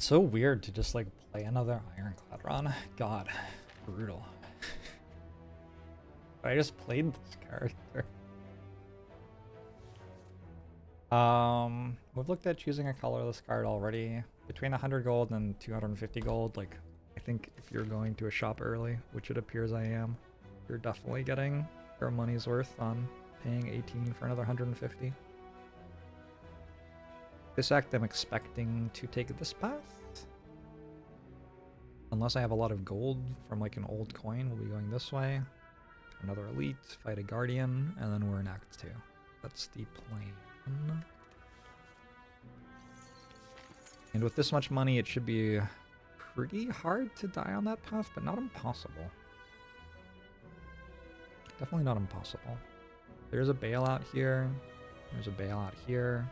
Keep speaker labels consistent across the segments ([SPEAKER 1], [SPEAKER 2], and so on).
[SPEAKER 1] It's so weird to just like play another Ironclad run. God, brutal. I just played this character. We've looked at choosing a colorless card already. Between 100 gold and 250 gold, like, I think if you're going to a shop early, which it appears I am, you're definitely getting your money's worth on paying 18 for another 150. This act I'm expecting to take this path. Unless I have a lot of gold from like an old coin, we'll be going this way. Another elite, fight a guardian, and then we're in Act 2. That's the plan. And with this much money, it should be pretty hard to die on that path, but not impossible. Definitely not impossible. There's a bailout here. There's a bailout here.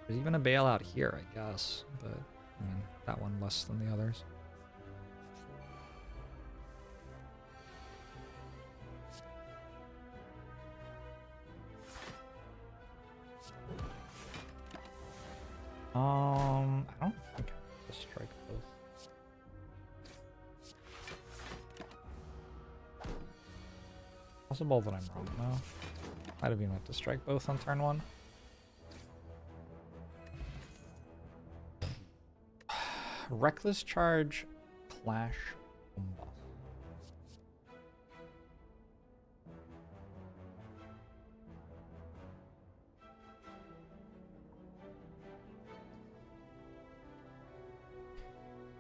[SPEAKER 1] There's even a bailout here, I guess. But, I mean, that one less than the others. I don't think I have to strike both. Possible that I'm wrong though. Might have been meant to strike both on turn 1. Reckless charge, clash, combust.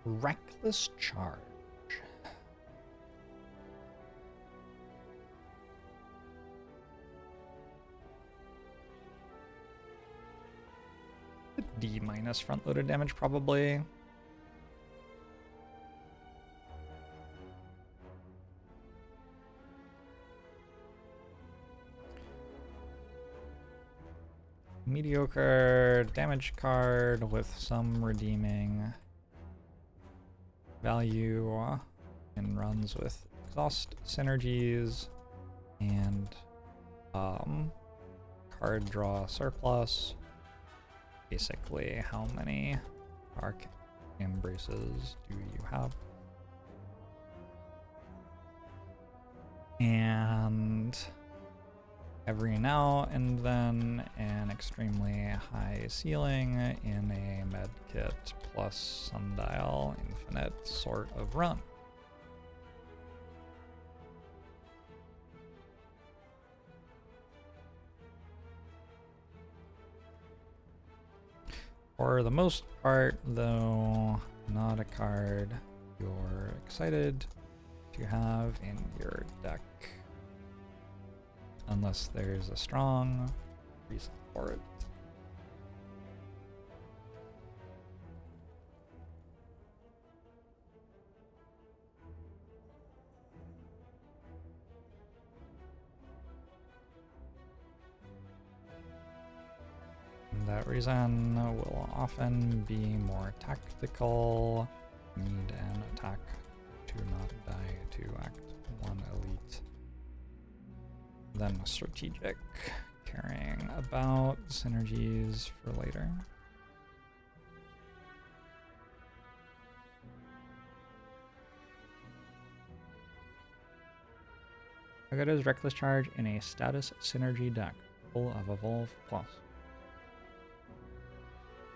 [SPEAKER 1] Reckless charge. D minus front loaded damage probably. Mediocre damage card with some redeeming value and runs with exhaust synergies and card draw surplus. Basically, how many arc embraces do you have? And every now and then an extremely high ceiling in a medkit plus sundial infinite sort of run. For the most part, though, not a card you're excited to have in your deck. Unless there's a strong reason for it. And that reason will often be more tactical. Need an attack to not die to Act 1 elite. Then strategic, caring about synergies for later. How good is Reckless Charge in a status synergy deck full of Evolve Plus?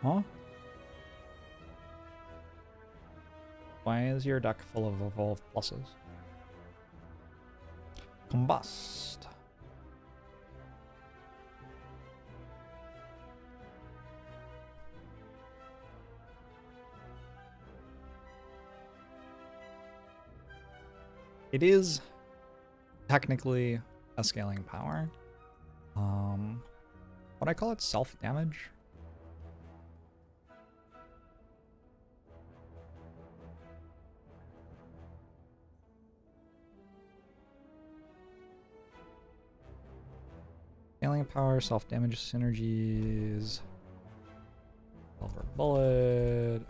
[SPEAKER 1] Huh? Why is your deck full of Evolve Pluses? Combust. It is technically a scaling power. Would I call it self-damage? Scaling power, self-damage synergies. Silver bullet.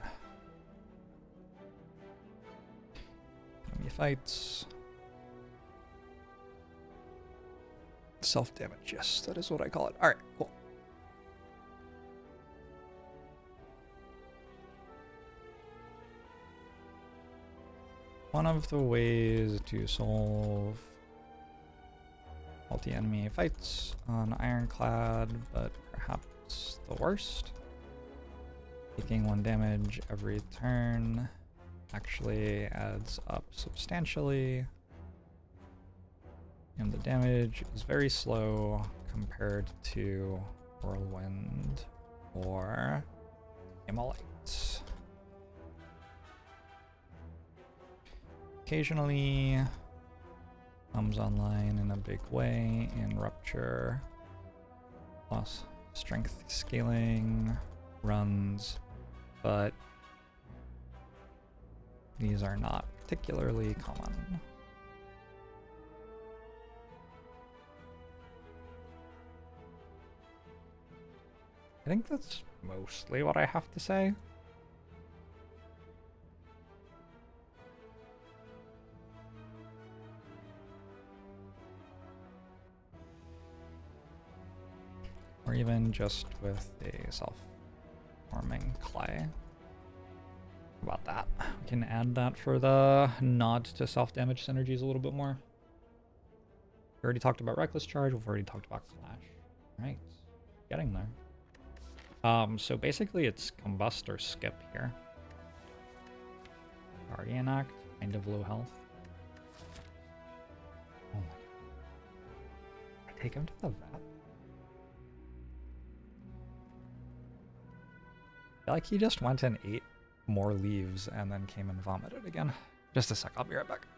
[SPEAKER 1] Enemy fights. Self-damage, yes, that is what I call it. Alright, cool. one of the ways to solve multi-enemy fights on Ironclad, but perhaps the worst. Taking 1 damage every turn actually adds up substantially, and the damage is very slow compared to Whirlwind or Immolate. Occasionally comes online in a big way in Rupture, plus strength scaling runs, but these are not particularly common. I think that's mostly what I have to say. Or even just with a self-forming clay. How about that? We can add that for the nod to self-damage synergies a little bit more. We already talked about Reckless Charge, we've already talked about Clash. Right, getting there. So basically it's Combust or Skip here. Guardian Act, kind of low health. Oh my god. I take him to the vet? I feel like he just went and ate more leaves and then came and vomited again. Just a sec, I'll be right back.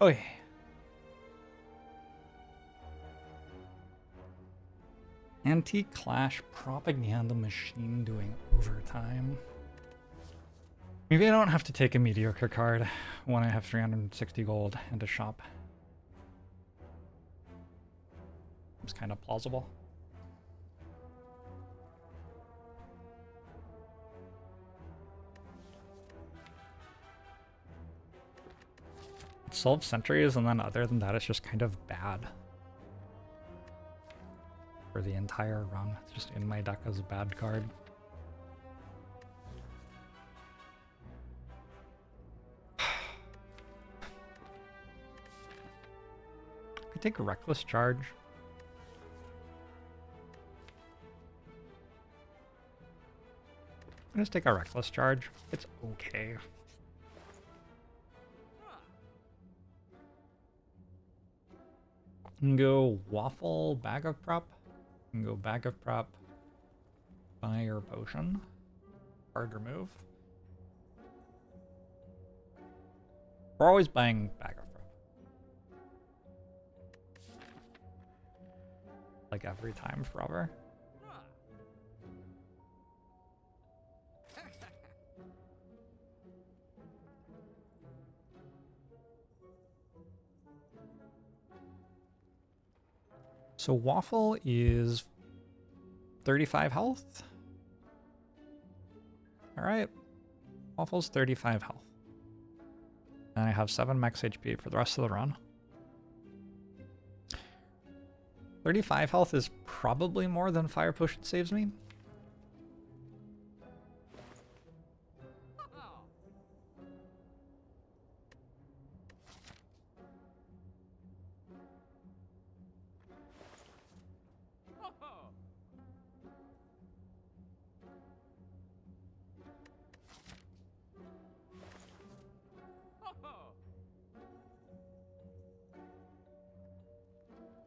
[SPEAKER 1] Oh yeah. Anti-Clash propaganda machine doing overtime. Maybe I don't have to take a mediocre card when I have 360 gold and a shop. It's kind of plausible. Solve sentries, and then other than that, it's just kind of bad for the entire run. It's just in my deck as a bad card. I take a Reckless Charge. I just take a Reckless Charge. It's okay. And go Waffle, Bag of Prop. And go Bag of Prop, Fire Potion. Hard remove. We're always buying Bag of Prop. Like every time forever. So Waffle is 35 health. Alright. Waffle's 35 health. And I have 7 max HP for the rest of the run. 35 health is probably more than Fire Potion saves me.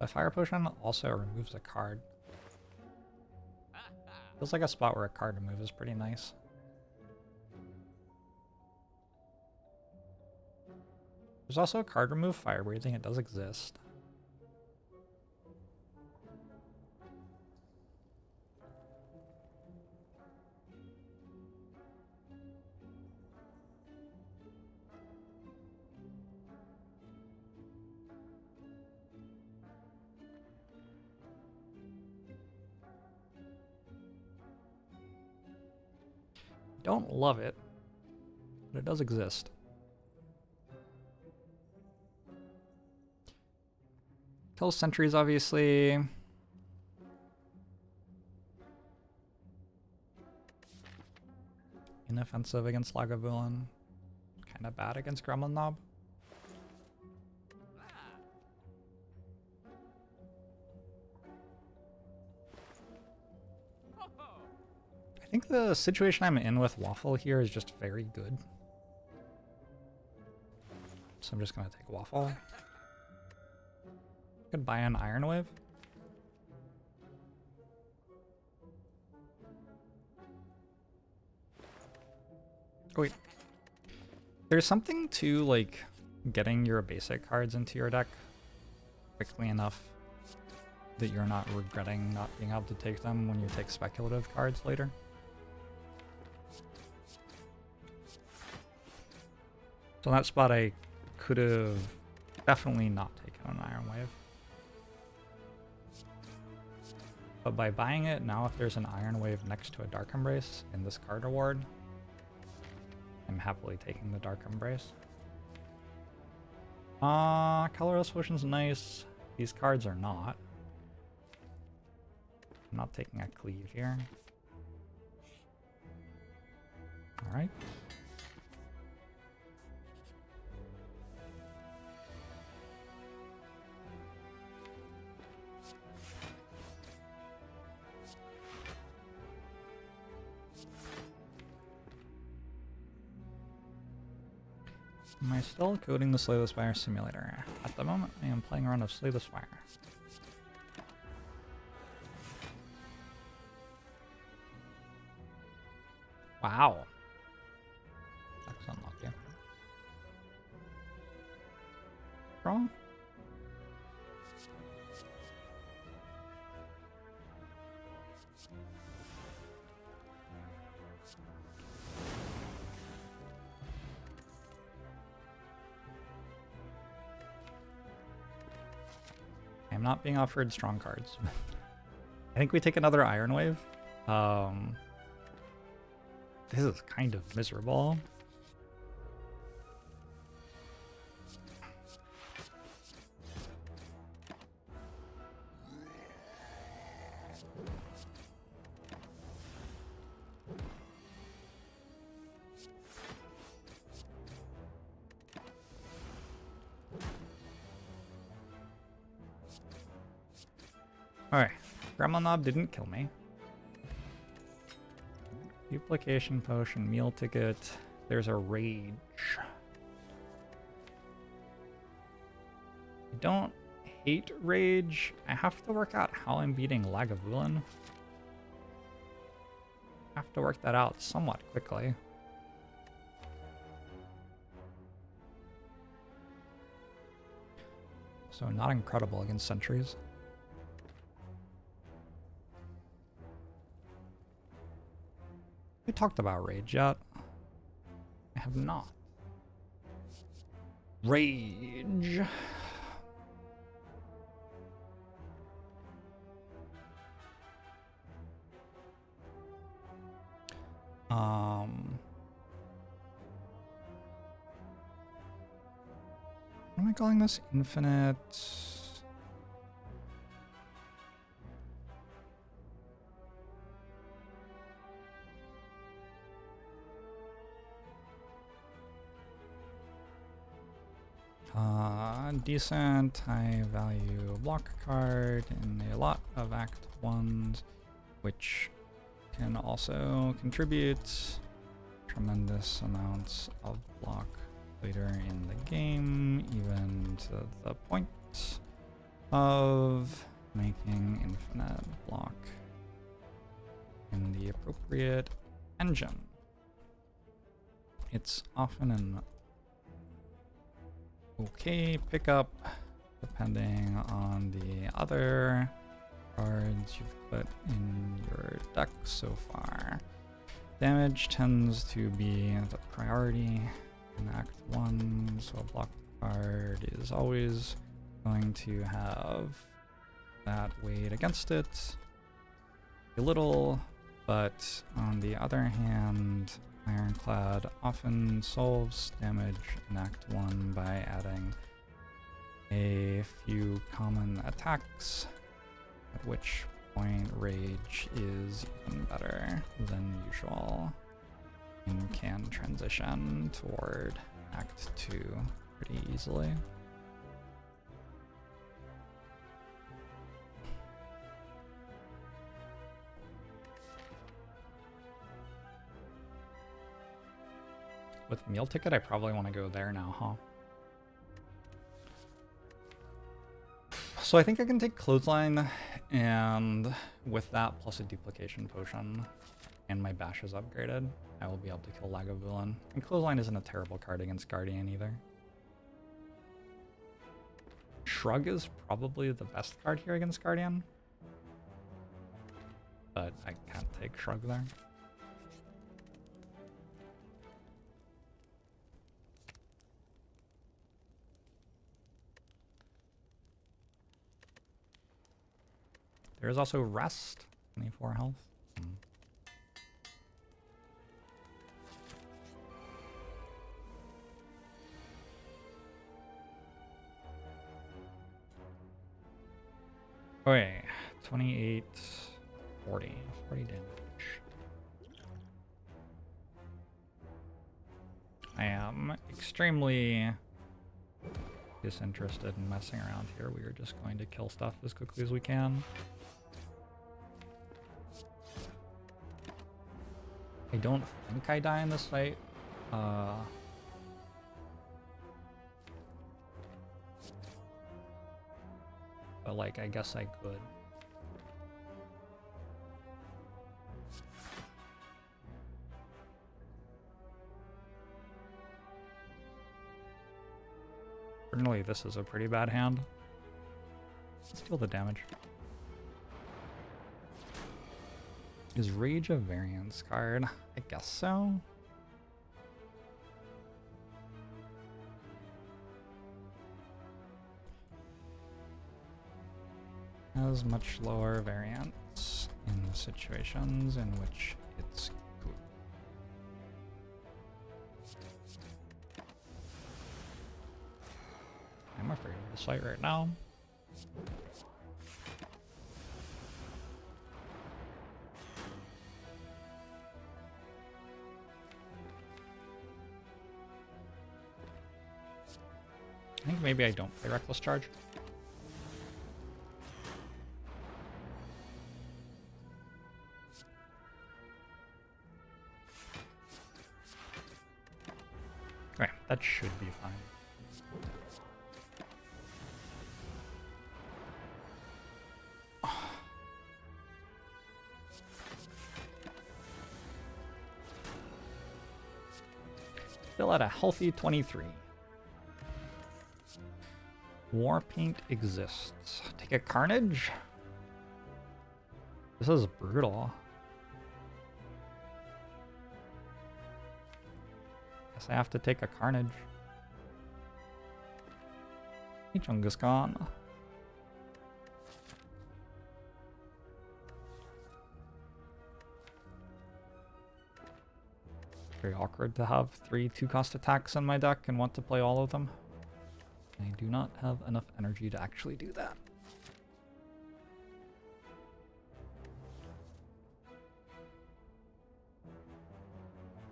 [SPEAKER 1] The fire potion also removes a card. Feels like a spot where a card remove is pretty nice. There's also a card remove fire breathing. It does exist. Don't love it, but it does exist. Kills sentries, obviously. Inoffensive against Lagavulin. Kind of bad against Gremlin Knob. I think the situation I'm in with Waffle here is just very good. So I'm just gonna take Waffle. Could buy an Iron Wave. Oh wait. There's something to like getting your basic cards into your deck quickly enough that you're not regretting not being able to take them when you take speculative cards later. So in that spot I could have definitely not taken an Iron Wave. But by buying it, now if there's an Iron Wave next to a Dark Embrace in this card reward, I'm happily taking the Dark Embrace. Colorless Potion's nice. These cards are not. I'm not taking a Cleave here. Alright. Am I still coding the Slay the Spire simulator? At the moment, I am playing a run of Slay the Spire. Wow. That's unlucky. Wrong? I'm not being offered strong cards. I think we take another Iron Wave. This is kind of miserable. Alright, Gremlin Knob didn't kill me. Duplication Potion, Meal Ticket. There's a Rage. I don't hate Rage. I have to work out how I'm beating Lagavulin. I have to work that out somewhat quickly. So not incredible against sentries. We talked about Rage yet? I have not. Rage. What am I calling this? Infinite. Decent, high value block card in a lot of Act 1s, which can also contribute tremendous amounts of block later in the game, even to the point of making infinite block in the appropriate engine. It's often an okay pickup depending on the other cards you've put in your deck so far. Damage tends to be the priority in Act 1, so a block card is always going to have that weighed against it a little, but on the other hand, Ironclad often solves damage in Act 1 by adding a few common attacks, at which point Rage is even better than usual and can transition toward Act 2 pretty easily. With Meal Ticket, I probably want to go there now, huh? So I think I can take Clothesline, and with that plus a Duplication Potion, and my Bash is upgraded, I will be able to kill Lagavulin. And Clothesline isn't a terrible card against Guardian either. Shrug is probably the best card here against Guardian, but I can't take Shrug there. There is also Rest, 24 health. Okay, 28, 40 damage. I am extremely disinterested in messing around here. We are just going to kill stuff as quickly as we can. I don't think I die in this fight. But like, I guess I could. Certainly this is a pretty bad hand. Let's deal the damage. Is Rage a variance card? I guess so. Has much lower variance in the situations in which it's good. I'm afraid of this fight right now. I think maybe I don't play Reckless Charge. Okay, that should be fine. Still at a healthy 23. War Paint exists. Take a Carnage? This is brutal. Guess I have to take a Carnage. Hey, Chungus Khan. Very awkward to have 3 2-cost attacks in my deck and want to play all of them. I do not have enough energy to actually do that.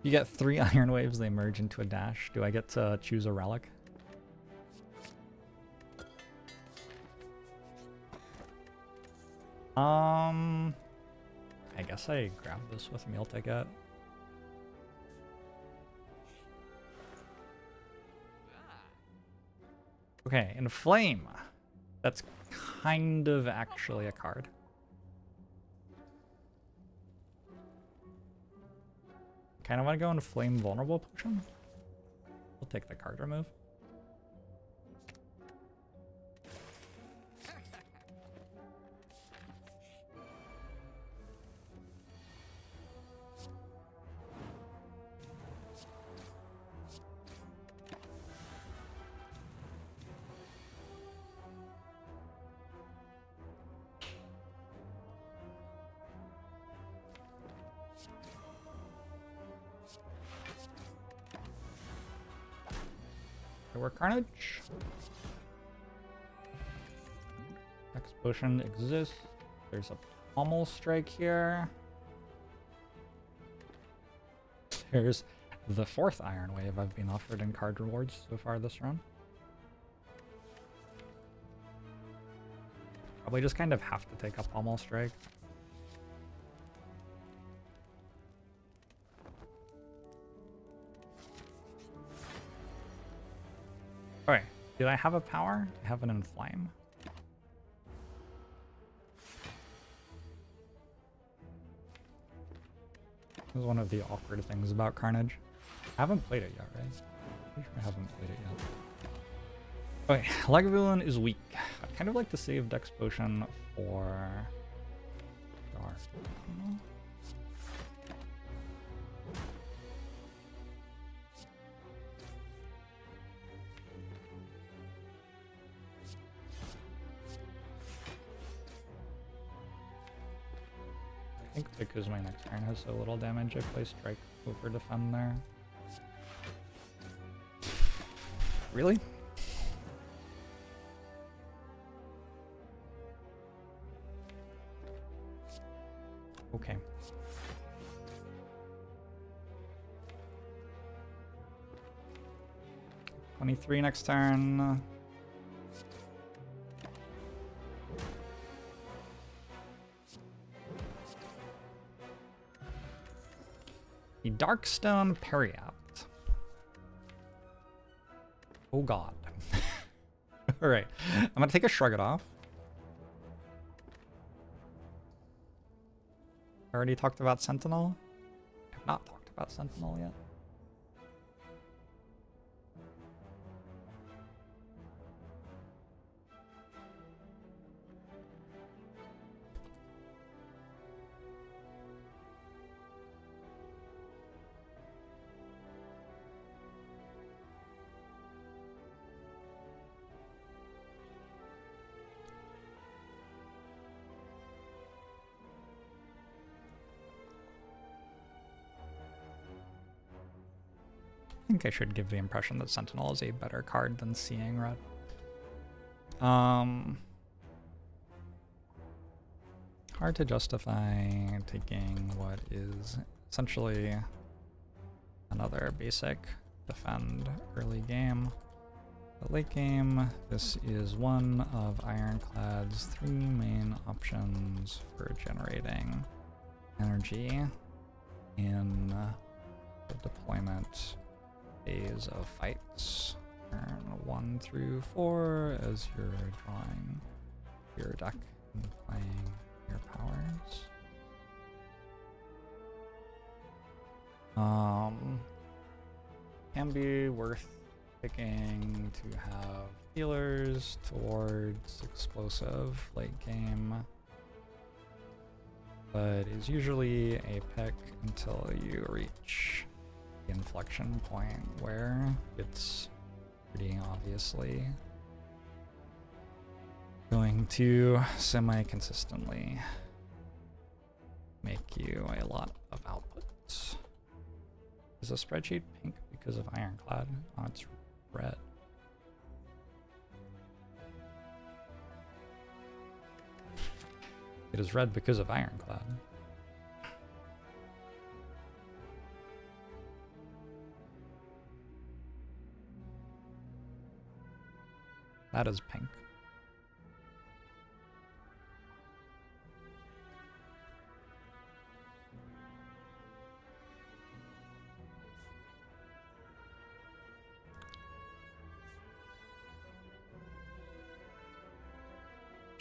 [SPEAKER 1] You get 3 Iron Waves, they merge into a dash. Do I get to choose a relic? I guess I grab this with Meal Ticket. Okay, Inflame. That's kind of actually a card. Kind of want to go into Flame Vulnerable Potion. We'll take the card remove. We're Carnage. Explosion exists. There's a Pommel Strike here. There's the 4th Iron Wave I've been offered in card rewards so far this run. Probably just kind of have to take a Pommel Strike. Okay, did I have a power? I have an Inflame. This is one of the awkward things about Carnage. I haven't played it yet, right? Pretty sure I haven't played it yet. Okay, Lagavulin is weak. I'd kind of like to save Dex Potion for Dark. I think because my next turn has so little damage, I play Strike over Defend there. Really? Okay. $23 next turn. The Darkstone Periapt. Oh god. Alright, I'm gonna take a Shrug It Off. I already talked about Sentinel. I have not talked about Sentinel yet. I think I should give the impression that Sentinel is a better card than Seeing Red. Hard to justify taking what is essentially another basic defend early game. But late game, this is one of Ironclad's 3 main options for generating energy in the deployment phase of fights. Turn 1 through 4 as you're drawing your deck and playing your powers. Can be worth picking to have healers towards explosive late game, but is usually a pick until you reach the inflection point where it's pretty obviously going to semi-consistently make you a lot of outputs. Is the spreadsheet pink because of Ironclad? Oh, it's red. It is red because of Ironclad. That is pink.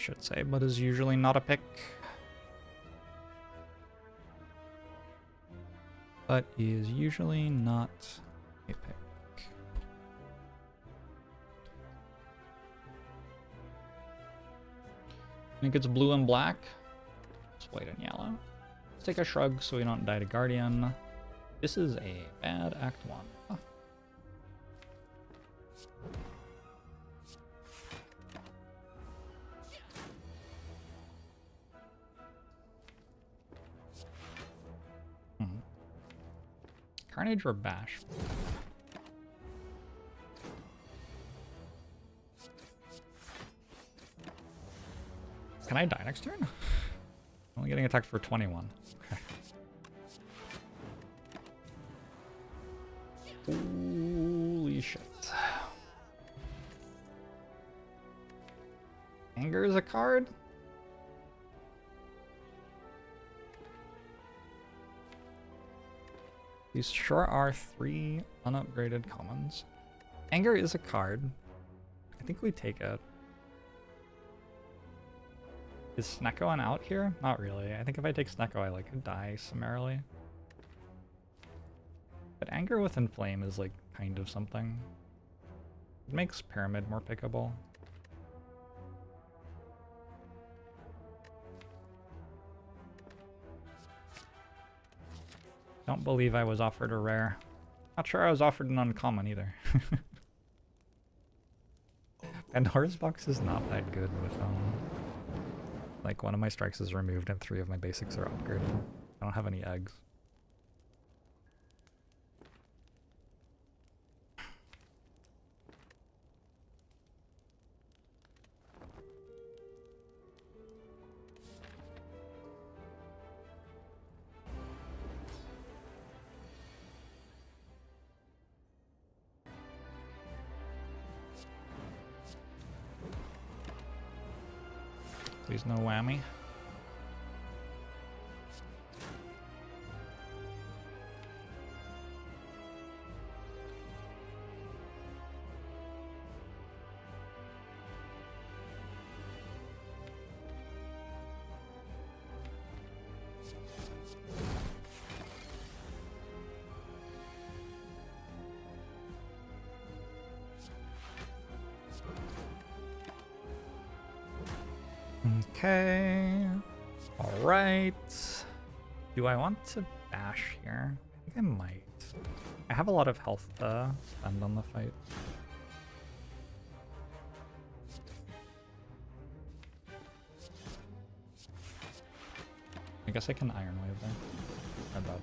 [SPEAKER 1] should say, but is usually not a pick. But is usually not a pick. I think it's blue and black. It's white and yellow. Let's take a shrug so we don't die to Guardian. This is a bad Act 1. Oh. Carnage or Bash? Can I die next turn? Only getting attacked for 21. Okay. Holy shit. Anger is a card? These sure are 3 unupgraded commons. Anger is a card. I think we take it. Is Snecko out here? Not really. I think if I take Snecko, I like die summarily. But Anger with Inflame is like kind of something. It makes Pyramid more pickable. Don't believe I was offered a rare. Not sure I was offered an uncommon either. Pandora's Box is not that good with like one of my strikes is removed and 3 of my basics are upgraded. I don't have any eggs. Please no whammy. Okay. Alright. Do I want to bash here? I think I might. I have a lot of health to spend on the fight. I guess I can Iron Wave there. Not bad.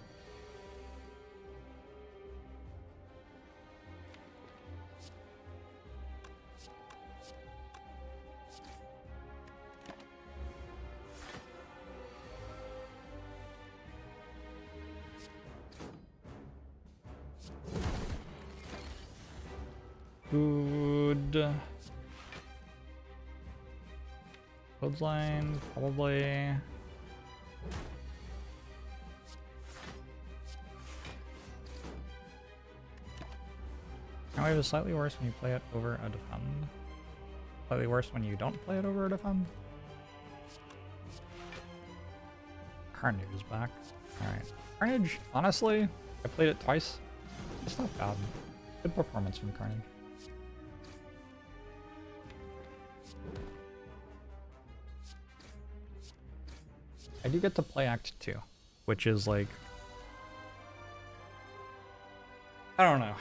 [SPEAKER 1] Good. Clothesline, probably. However, it's slightly worse when you play it over a defend. Slightly worse when you don't play it over a defend. Carnage is back. Alright. Carnage, honestly, I played it twice. It's not bad. Good performance from Carnage. I do get to play Act 2, which is like... I don't know.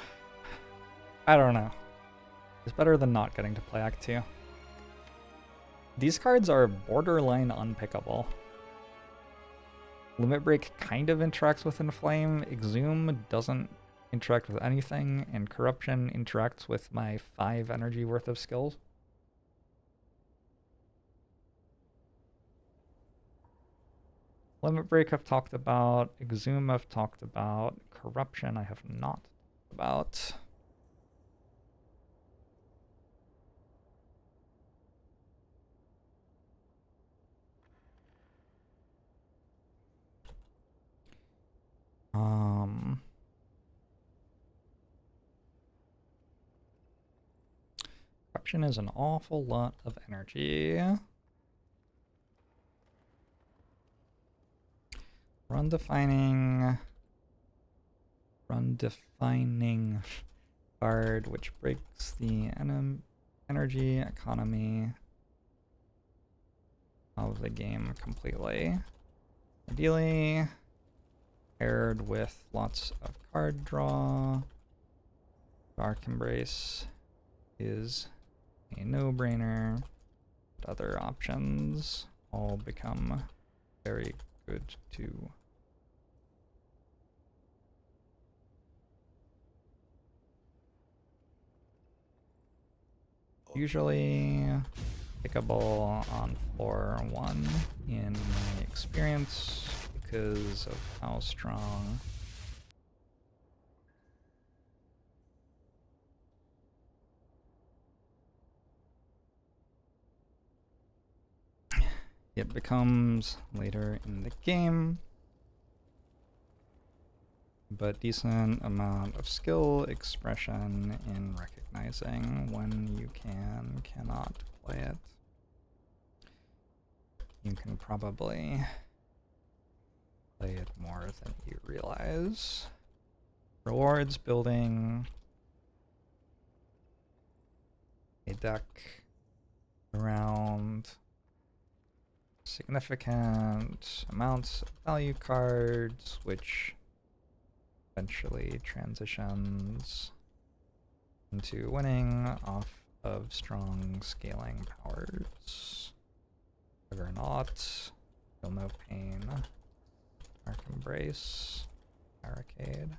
[SPEAKER 1] I don't know. It's better than not getting to play Act 2. These cards are borderline unpickable. Limit Break kind of interacts with Inflame, Exhume doesn't interact with anything, and Corruption interacts with my 5 energy worth of skills. Limit Break I've talked about, Exhume I've talked about, Corruption I have not talked about. Corruption is an awful lot of energy. Run defining card, which breaks the energy economy of the game completely. Ideally, paired with lots of card draw. Dark Embrace is a no-brainer. Other options all become very good too. Usually pickable on floor 1 in my experience because of how strong it becomes later in the game. But decent amount of skill expression in recognizing when you cannot play it. You can probably play it more than you realize. Rewards building a deck around significant amounts of value cards, which eventually transitions into winning off of strong scaling powers. Whether or not, feel no pain. Dark Embrace, Barricade.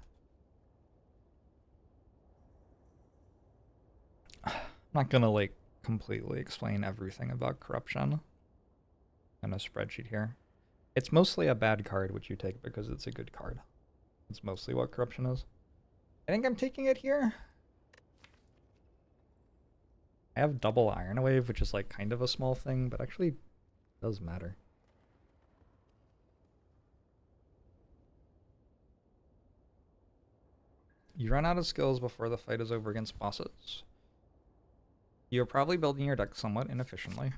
[SPEAKER 1] I'm not gonna like completely explain everything about corruption in a spreadsheet here. It's mostly a bad card which you take because it's a good card. That's mostly what corruption is. I think I'm taking it here. I have double Iron Wave, which is like kind of a small thing, but actually does matter. You run out of skills before the fight is over against bosses. You're probably building your deck somewhat inefficiently,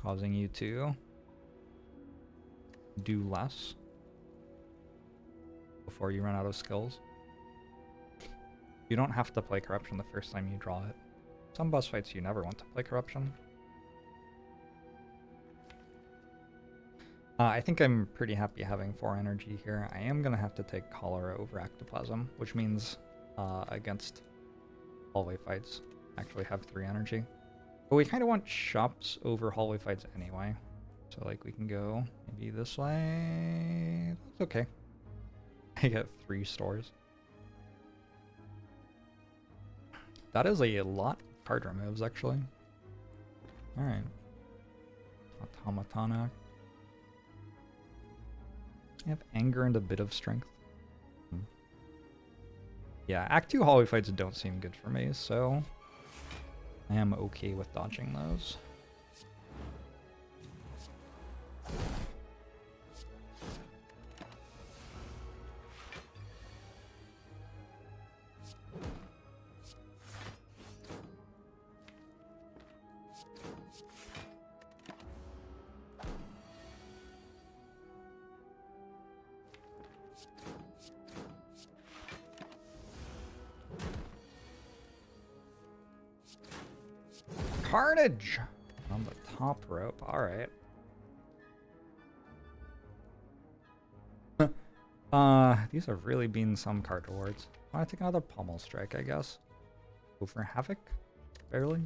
[SPEAKER 1] causing you to do less before you run out of skills. You don't have to play corruption the first time you draw it. Some boss fights you never want to play corruption. I think I'm pretty happy having 4 energy here. I am gonna have to take Cholera over Ectoplasm, which means against hallway fights actually have 3 energy. But we kind of want shops over hallway fights anyway. So like we can go maybe this way. That's okay. I get 3 stores. That is a lot of card removes actually. Alright. Automatonic. I have anger and a bit of strength. Yeah, Act 2 hallway fights don't seem good for me, so I am okay with dodging those. Carnage on the top rope. All right. These have really been some card rewards. I want to take another Pommel Strike, I guess. Go for Havoc, barely.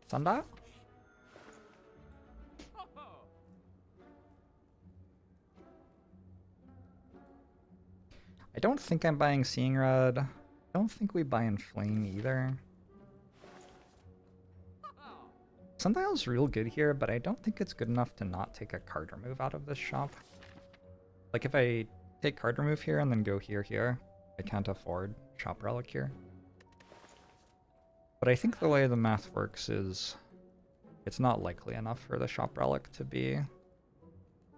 [SPEAKER 1] Sundial. I don't think I'm buying Seeing Red. I don't think we buy Inflame either. Sundial's real good here, but I don't think it's good enough to not take a card remove out of this shop. Like if I take card remove here and then go here, I can't afford Shop Relic here. But I think the way the math works is it's not likely enough for the Shop Relic to be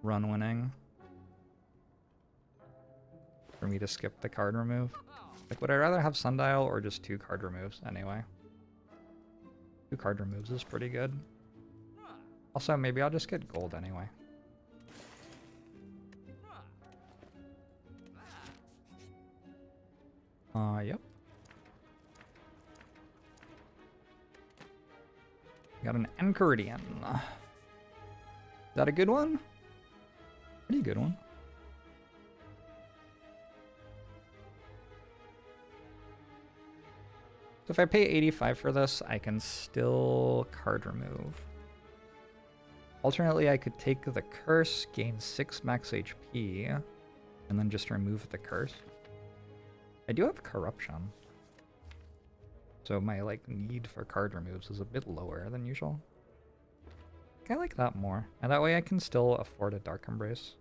[SPEAKER 1] run winning for me to skip the card remove. Like, would I rather have Sundial or just 2 card removes anyway? 2 card removes is pretty good. Also, maybe I'll just get gold anyway. Yep. Got an Enchiridion. Is that a good one? Pretty good one. So if I pay 85 for this, I can still card remove. Alternately, I could take the curse, gain 6 max HP, and then just remove the curse. I do have corruption. So my need for card removes is a bit lower than usual. I like that more. And that way I can still afford a Dark Embrace.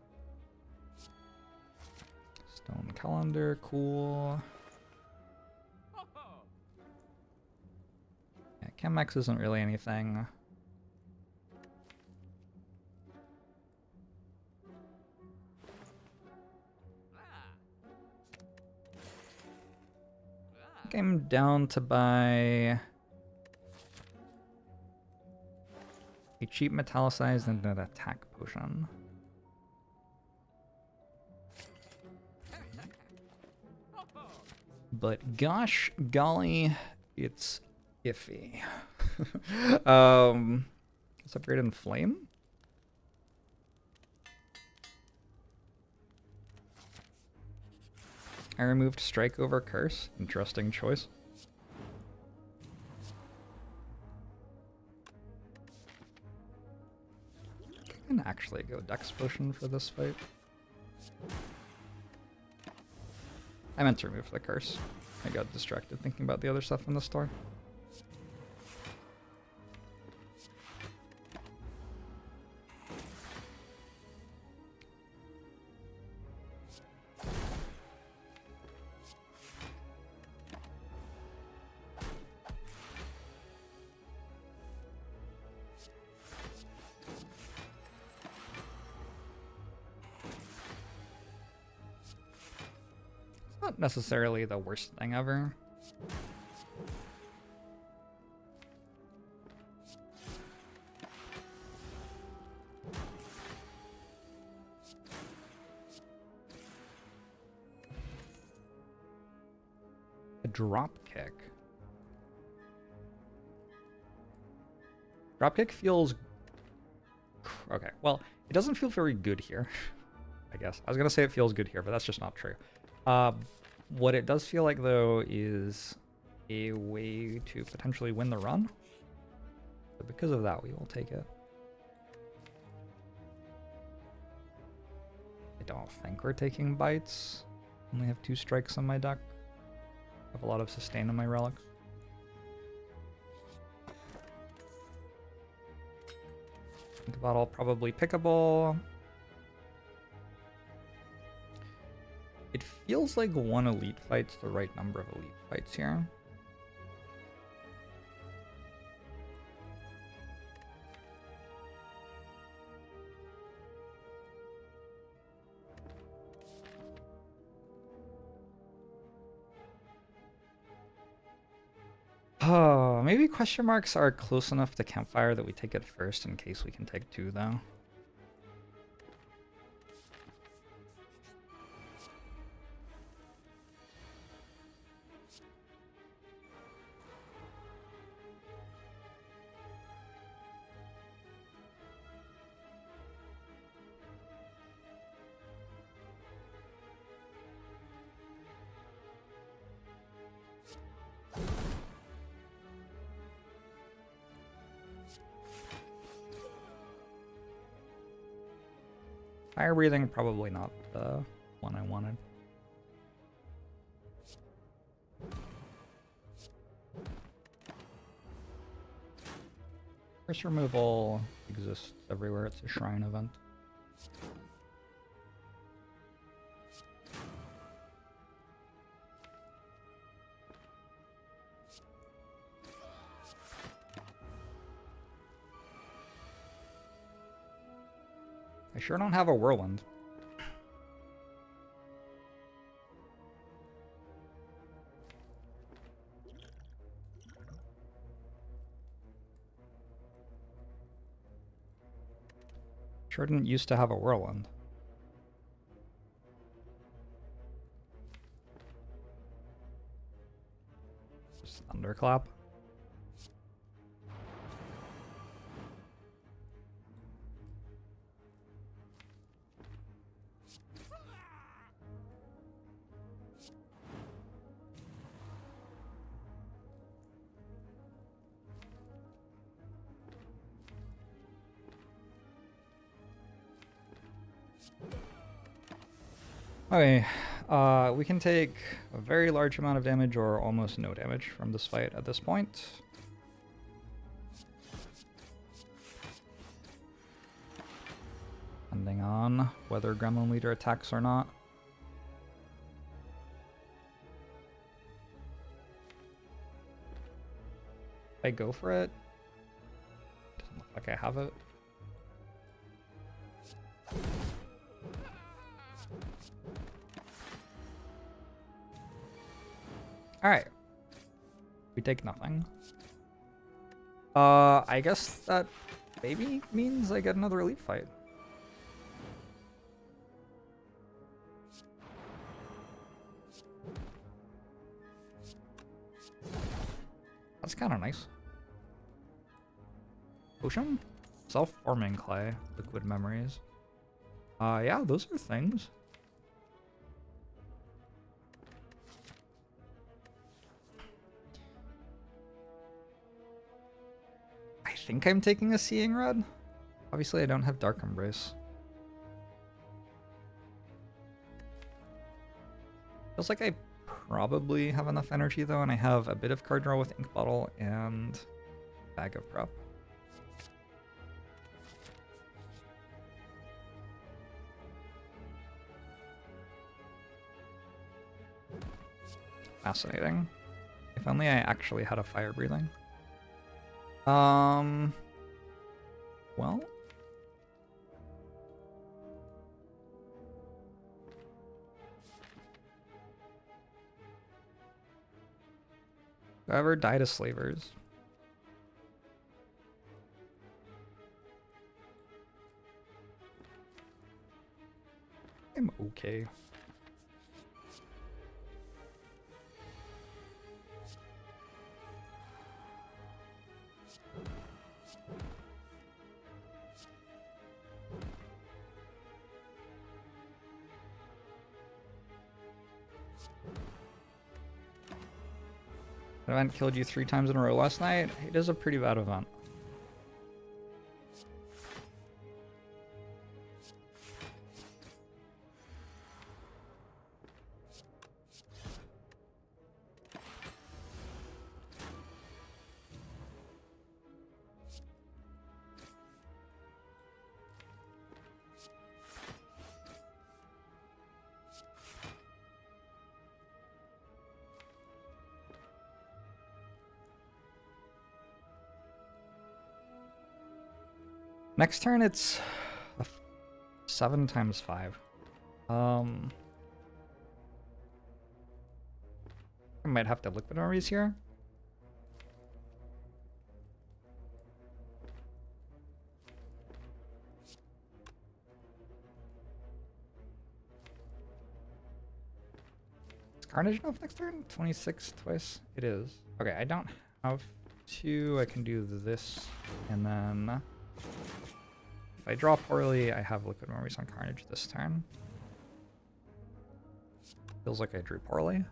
[SPEAKER 1] Stone Calendar, cool. Yeah, Chemex isn't really anything. I think I'm down to buy a cheap metallicized and an attack potion. But gosh golly, it's iffy. Let's upgrade in Flame. I removed Strike over Curse. Interesting choice. I can actually go Dex Potion for this fight. I meant to remove the curse. I got distracted thinking about the other stuff in the store. Not necessarily the worst thing ever. A drop kick. Drop kick feels okay. Well, it doesn't feel very good here. I guess I was gonna say it feels good here, but that's just not true. What it does feel like, though, is a way to potentially win the run. So because of that, we will take it. I don't think we're taking bites. Only have 2 strikes on my deck. I have a lot of sustain on my relics. Think about all probably pickable. It feels like 1 elite fight's the right number of elite fights here. Oh, maybe question marks are close enough to campfire that we take it first in case we can take 2, though. Fire breathing, probably not the one I wanted. Curse removal exists everywhere. It's a shrine event. I sure don't have a whirlwind. Sure didn't used to have a whirlwind. Just thunderclap. Okay, we can take a very large amount of damage or almost no damage from this fight at this point. Depending on whether Gremlin Leader attacks or not. If I go for it, doesn't look like I have it. Alright. We take nothing. I guess that maybe means I get another elite fight. That's kind of nice. Potion? Self-forming clay. Liquid memories. Yeah, those are things. I think I'm taking a Seeing Rod. Obviously, I don't have Dark Embrace. Feels like I probably have enough energy though, and I have a bit of card draw with Ink Bottle and Bag of Prep. Fascinating. If only I actually had a fire breathing. Well. Whoever died to slavers. I'm okay. That event killed you 3 times in a row last night. It is a pretty bad event. Next turn, it's 7 times 5. I might have to liquid memories here. Is Carnage enough next turn? 26 twice? It is. Okay, I don't have 2. I can do this, and then if I draw poorly, I have liquid memories on Carnage this turn. Feels like I drew poorly.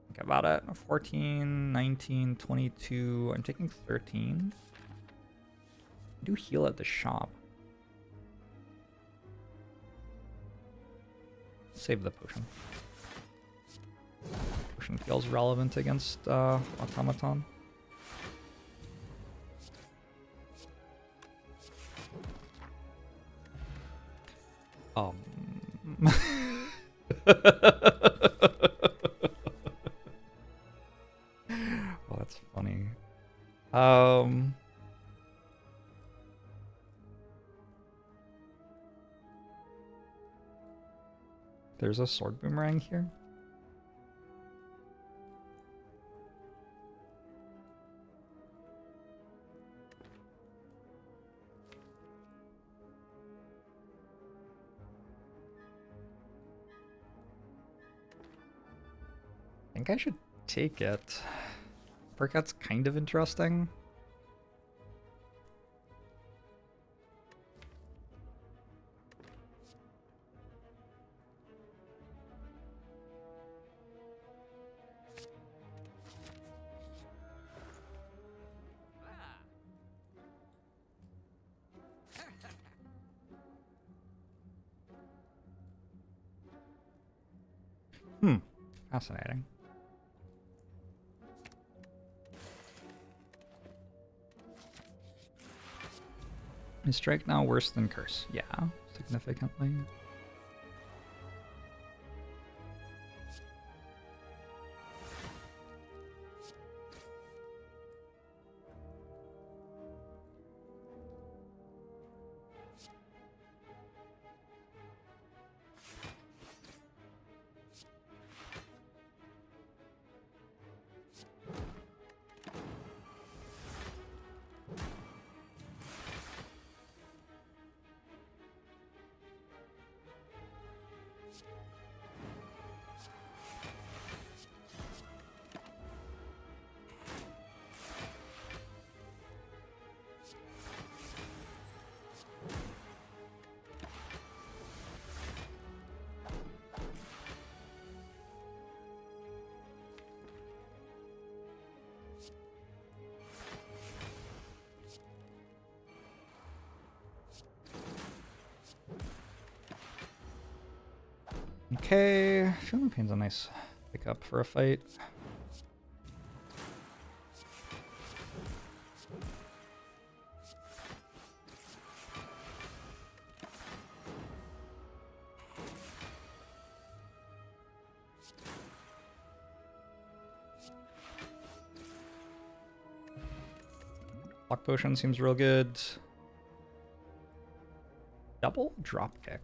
[SPEAKER 1] Think about it. 14, 19, 22. I'm taking 13. I do heal at the shop. Save the potion. Potion feels relevant against Automaton. Well, that's funny. There's a sword boomerang here. I think I should take it. Percut's kind of interesting. Fascinating. Is strike now worse than curse? Yeah, significantly. Okay, Feeling Pain's a nice pickup for a fight. Block Potion seems real good. Double Dropkick.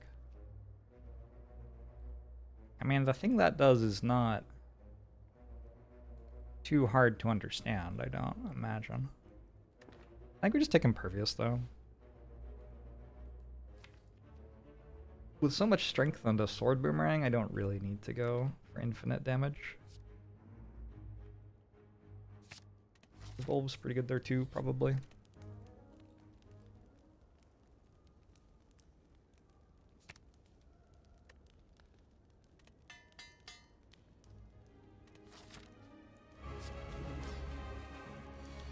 [SPEAKER 1] I mean, the thing that does is not too hard to understand, I don't imagine. I think we just take Impervious, though. With so much strength on the Sword Boomerang, I don't really need to go for infinite damage. Evolve's pretty good there too, probably.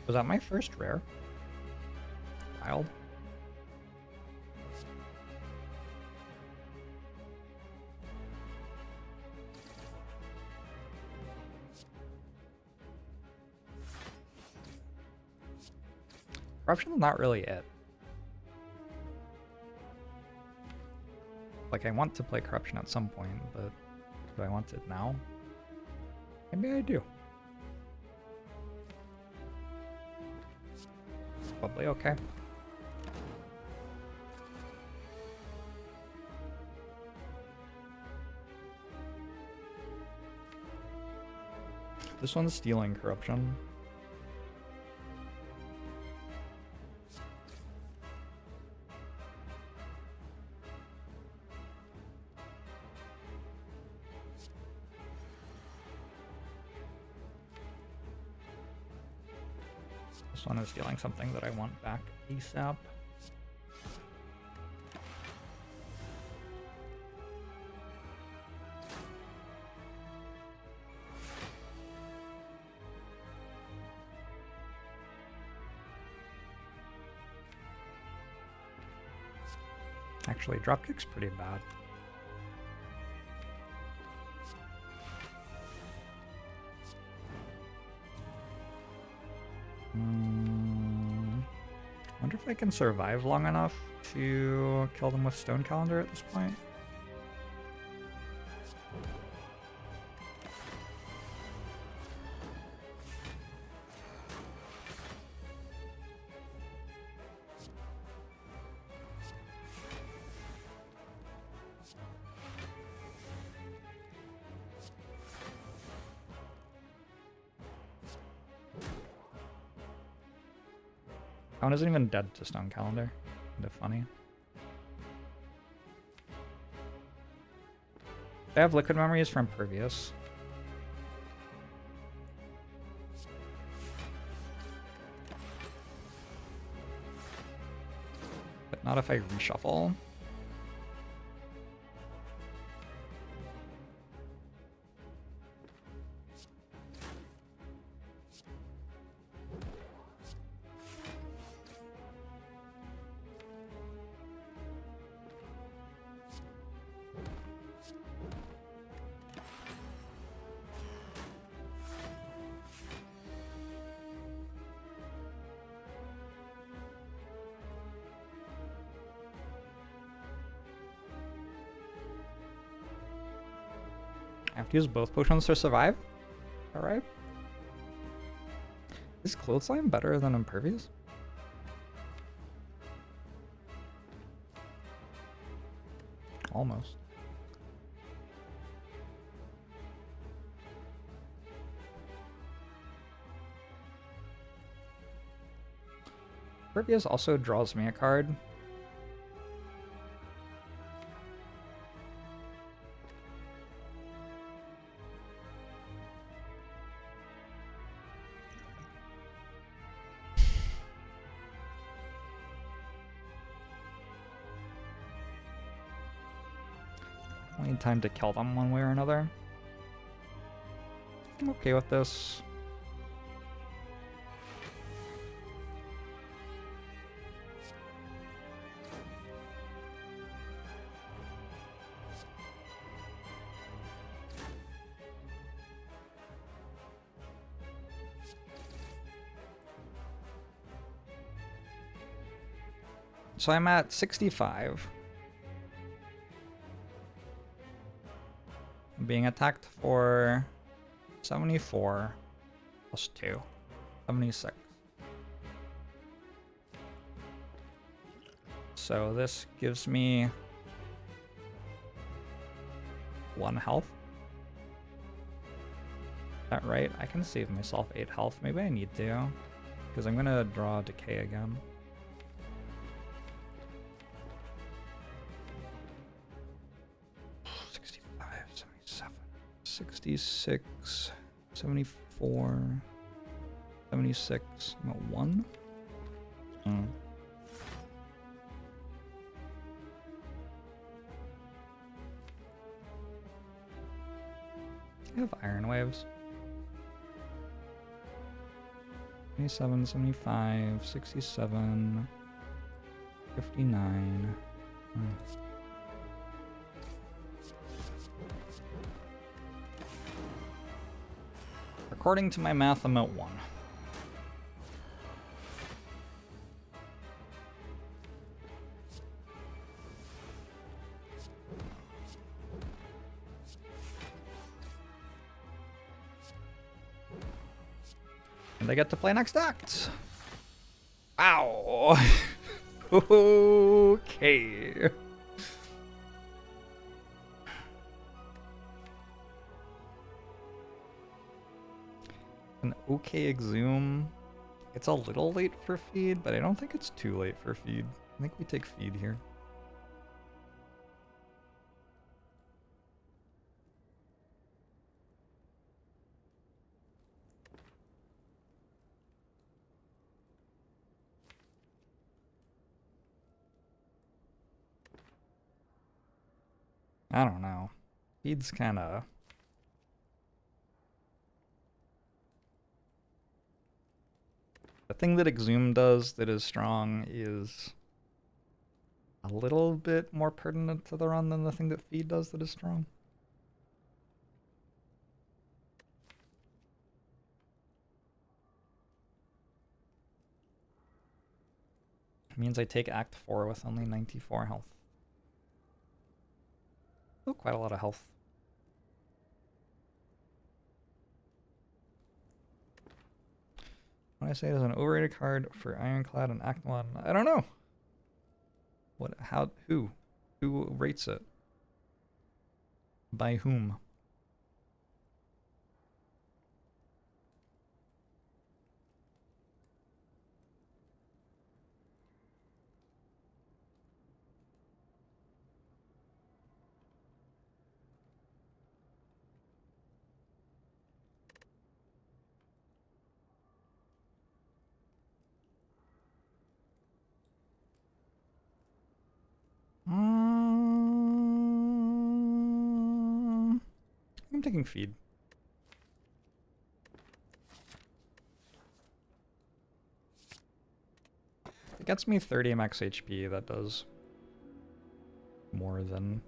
[SPEAKER 1] Was that my first rare? Wild. Corruption's not really it. Like, I want to play Corruption at some point, but do I want it now? Maybe I do. Probably okay. This one's stealing Corruption. This one is stealing something that I want back ASAP. Actually, Dropkick's pretty bad. Wonder if I can survive long enough to kill them with Stone Calendar at this point. That one isn't even dead to Stone Calendar. Kind of funny. They have Liquid Memories for Impervious. Not if I reshuffle. I have to use both potions to survive? Alright. Is Clothesline better than Impervious? Almost. Impervious also draws me a card. I need time to kill them one way or another. I'm okay with this. So I'm at 65. I'm being attacked for 74 plus 2. 76. So this gives me 1 health. Is that right? I can save myself 8 health. Maybe I need to, because I'm gonna draw Decay again. 66, 74, 76, I'm at 1. I have Iron Waves. 27, 75, 67, 59. According to my math, I'm at 1. And I get to play next act. Wow. Okay. An okay Exhume. It's a little late for feed, but I don't think it's too late for feed. I think we take feed here. I don't know. Feed's kind of... The thing that Exhume does that is strong is a little bit more pertinent to the run than the thing that Feed does that is strong. It means I take Act 4 with only 94 health. Oh, quite a lot of health. When I say it is an overrated card for Ironclad and Act 1, I don't know. What? How? Who? Who rates it? By whom? I'm taking feed. It gets me 30 max HP. That does more than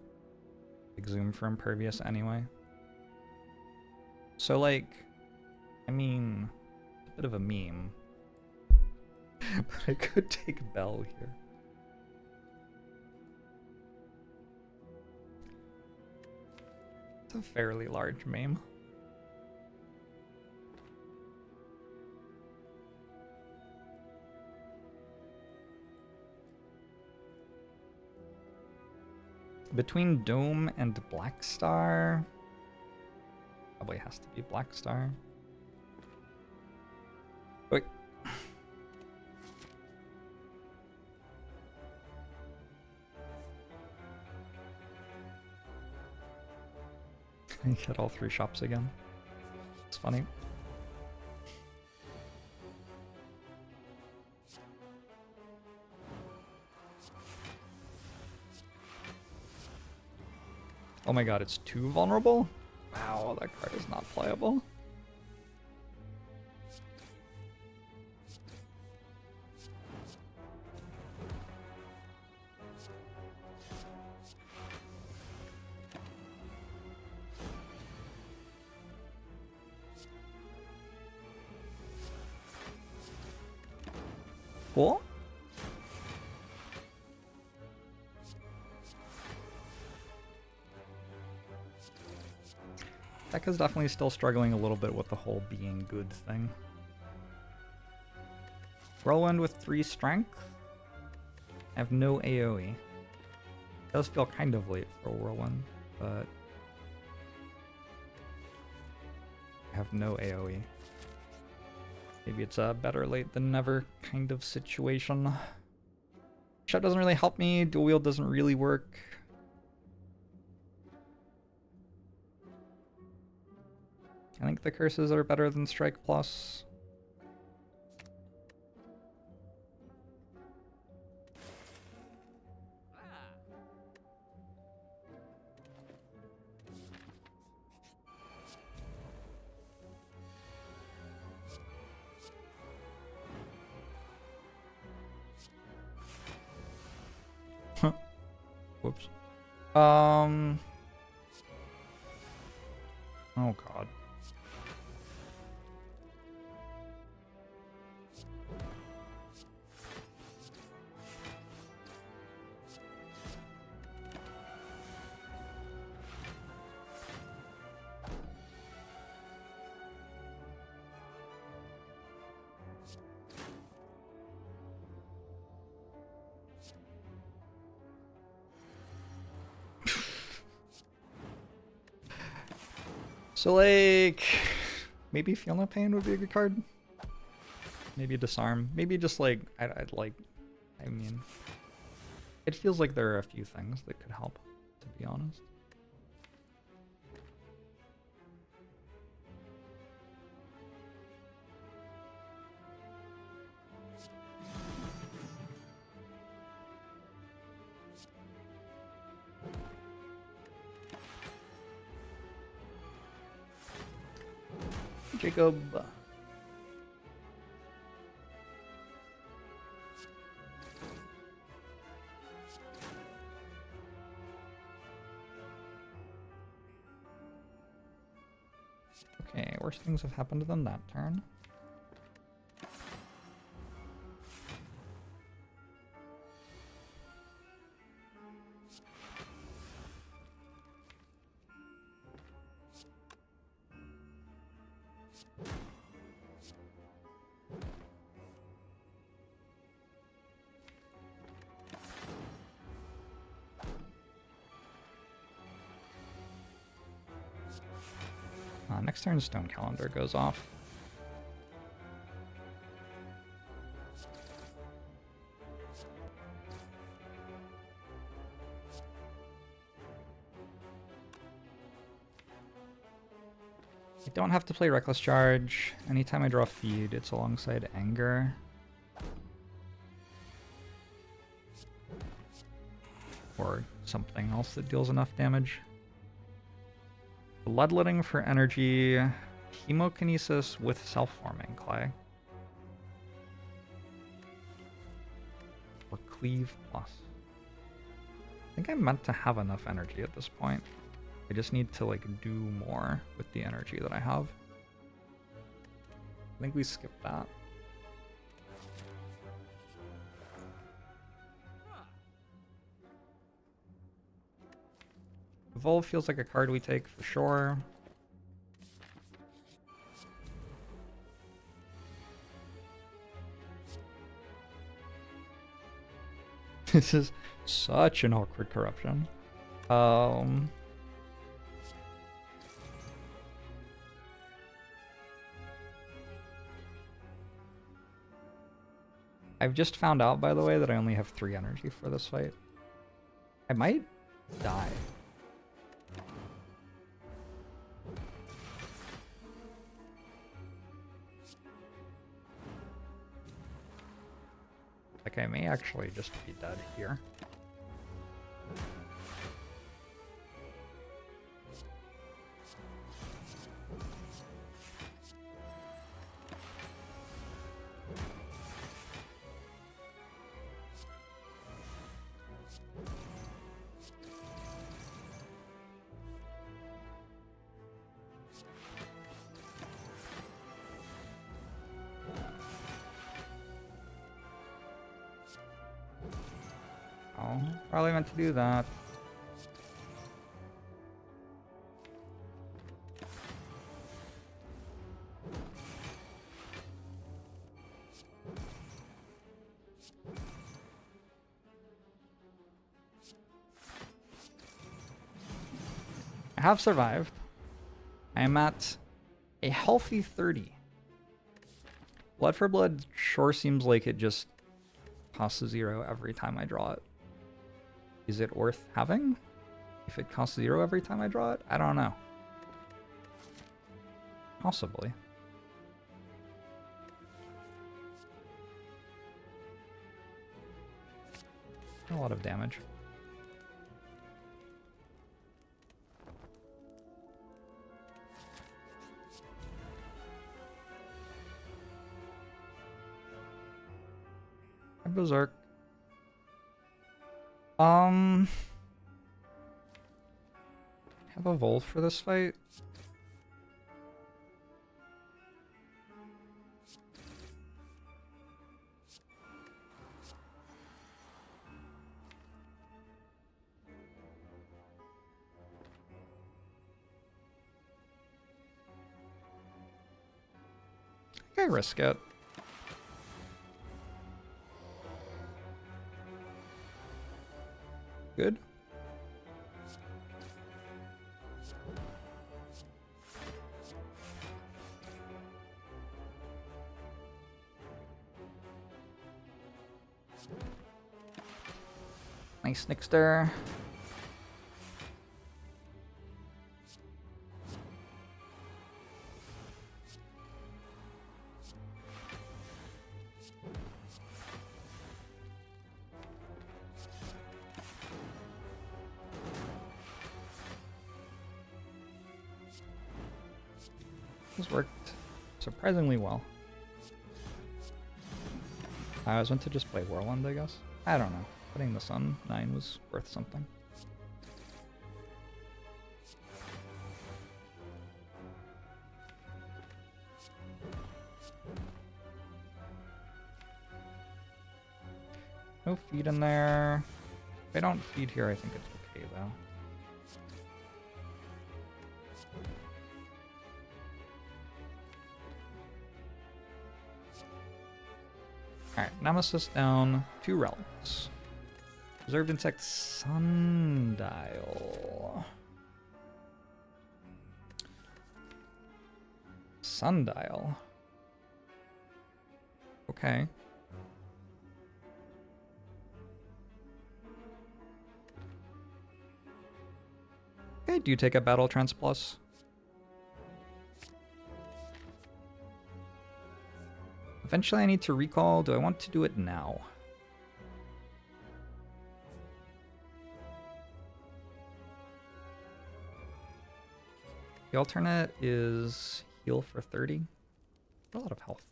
[SPEAKER 1] Exhume for Impervious anyway. So, like, I mean, it's a bit of a meme. But I could take Bell here. It's a fairly large meme. Between Dome and Black Star, probably has to be Black Star. Wait. I get all 3 shops again. It's funny. Oh my god, it's 2 vulnerable? Wow, that card is not playable. Cool. Deck is definitely still struggling a little bit with the whole being good thing. Whirlwind with 3 strength. I have no AoE. It does feel kind of late for a Whirlwind, but I have no AoE. Maybe it's a better late than never kind of situation. Shot doesn't really help me. Dual wield doesn't really work. I think the curses are better than Strike Plus. Whoops. Oh god. So, like, maybe Feel No Pain would be a good card. Maybe Disarm. Maybe just, like, I'd like, I mean, it feels like there are a few things that could help, to be honest. Jacob. Okay, worse things have happened than that turn. Next turn, Stone Calendar goes off. I don't have to play Reckless Charge. Anytime I draw Feed, it's alongside Anger. Or something else that deals enough damage. Bloodletting for energy. Chemokinesis with self-forming clay. Or cleave plus. I think I'm meant to have enough energy at this point. I just need to like do more with the energy that I have. I think we skipped that. Evolve feels like a card we take for sure. This is such an awkward corruption. I've just found out, by the way, that I only have 3 energy for this fight. I might die. Like, I may actually just be dead here. Probably meant to do that. I have survived. I am at a healthy 30. Blood for blood sure seems like it just costs 0 every time I draw it. Is it worth having? If it costs 0 every time I draw it? I don't know. Possibly. A lot of damage. Berserk. Have a Volve for this fight. I think I risk it. Good. Nice Nixter. This worked surprisingly well. I was meant to just play Whirlwind, I guess. I don't know. Putting this on 9 was worth something. No feed in there. If I don't feed here, I think it's okay though. Alright, Nemesis down, 2 relics. Preserved insect sundial. Sundial. Okay. Okay, do you take a Battle Trance Plus? Eventually I need to recall. Do I want to do it now? The alternate is heal for 30. A lot of health.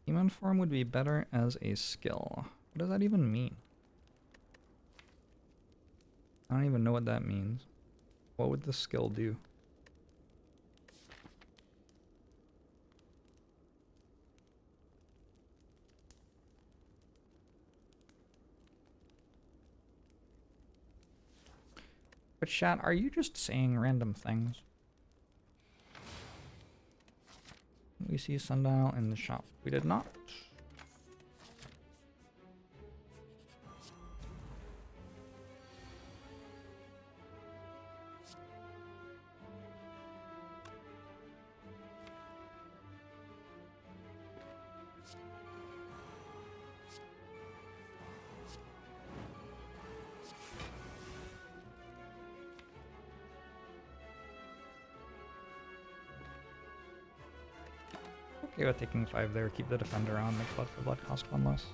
[SPEAKER 1] Human form would be better as a skill. What does that even mean? I don't even know what that means. What would the skill do? But chat, are you just saying random things? We see sundial in the shop. We did not. Okay with taking 5 there, keep the defender on, make blood for blood cost 1 less.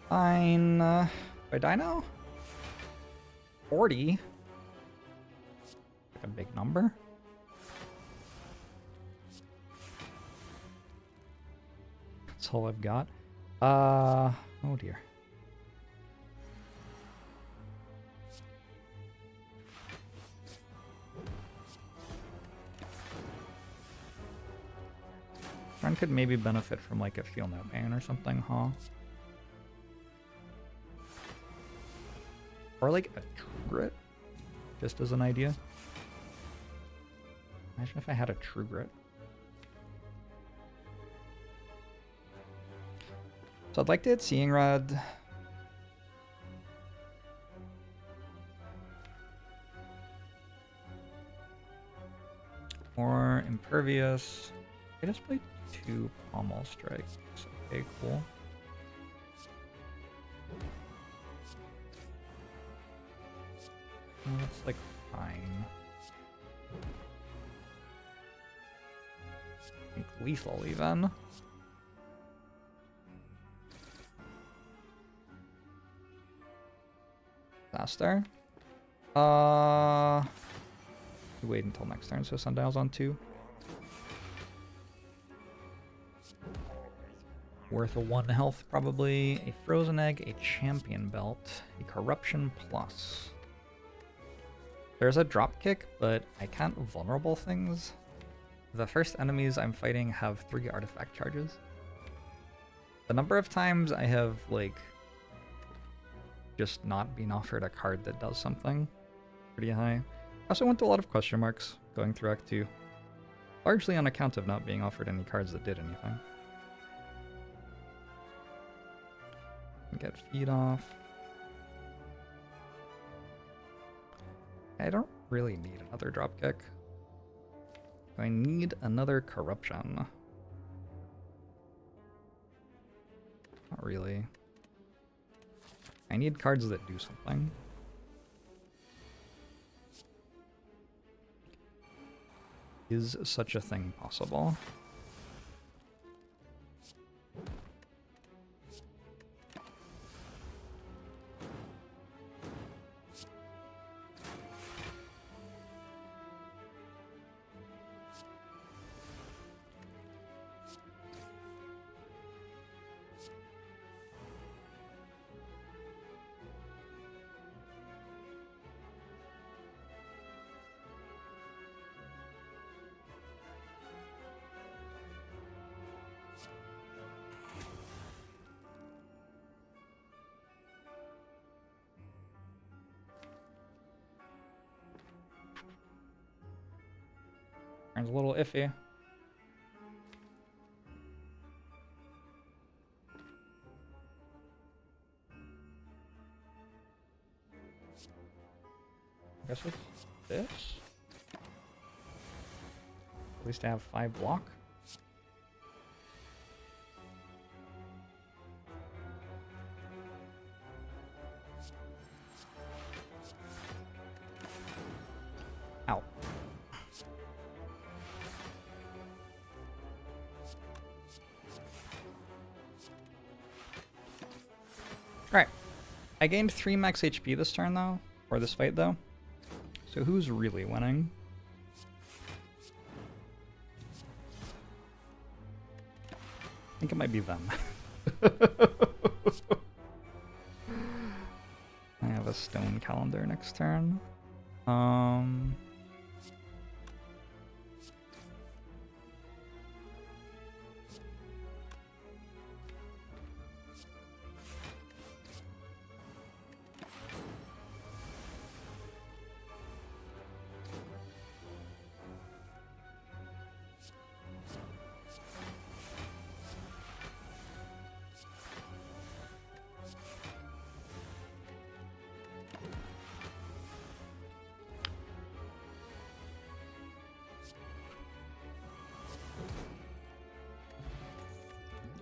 [SPEAKER 1] Fine. Do I die now? 40? Like a big number? That's all I've got. Oh dear. Friend could maybe benefit from like a feel no pain or something, huh? Or like a true grit, just as an idea. Imagine if I had a true grit. So I'd like to hit Seeing Rod. Or Impervious. I just played 2 Pommel Strikes. Okay, cool. That's like fine. I think lethal even. Faster. Wait until next turn, so Sundial's on 2. Worth a 1 health probably. A Frozen Egg, a Champion Belt, a Corruption Plus. There's a drop kick, but I can't vulnerable things. The first enemies I'm fighting have 3 artifact charges. The number of times I have, like, just not been offered a card that does something pretty high. I also went to a lot of question marks going through Act 2. Largely on account of not being offered any cards that did anything. Get feed off. I don't really need another dropkick. I need another corruption. Not really. I need cards that do something. Is such a thing possible? Turn's a little iffy. I guess it's this. At least I have 5 block. Ow. Alright. I gained 3 max HP this turn though, or this fight though. So who's really winning? I think it might be them. I have a stone calendar next turn.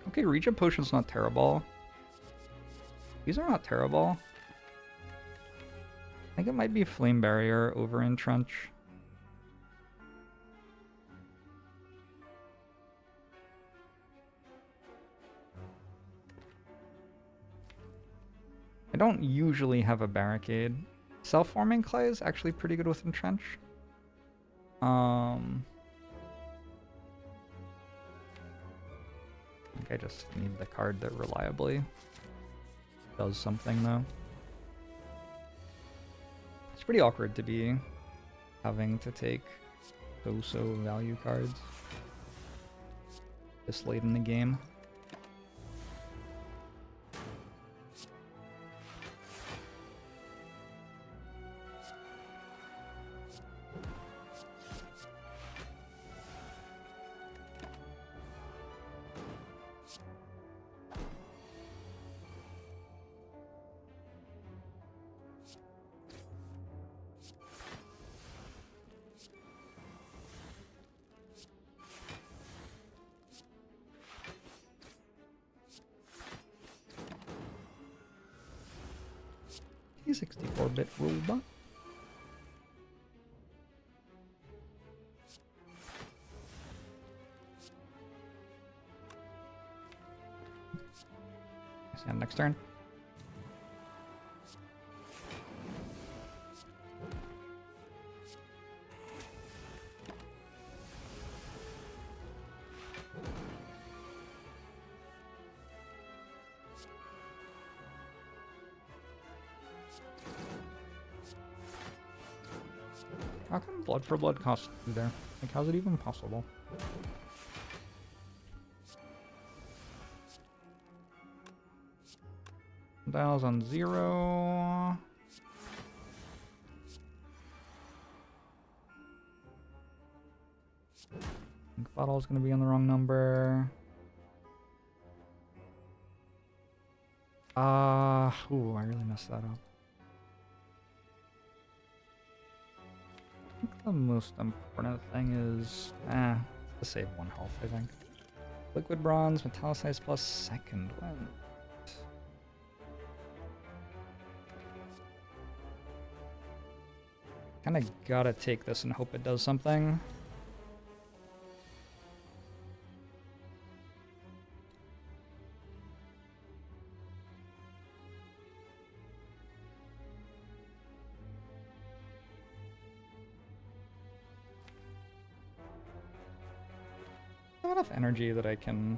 [SPEAKER 1] Okay, Regen Potion's not terrible. These are not terrible. I think it might be Flame Barrier over Entrench. I don't usually have a Barricade. Self-forming Clay is actually pretty good with Entrench. I think I just need the card that reliably does something though. It's pretty awkward to be having to take so value cards this late in the game. He's 64-bit robot. And next turn. How come blood for blood costs 2 there? Like, how's it even possible? Dials on 0. Ink bottle's gonna be on the wrong number. Ooh, I really messed that up. I think the most important thing is, to save 1 health, I think. Liquid Bronze, Metallicized plus second wind. Kinda gotta take this and hope it does something. I have enough energy that I can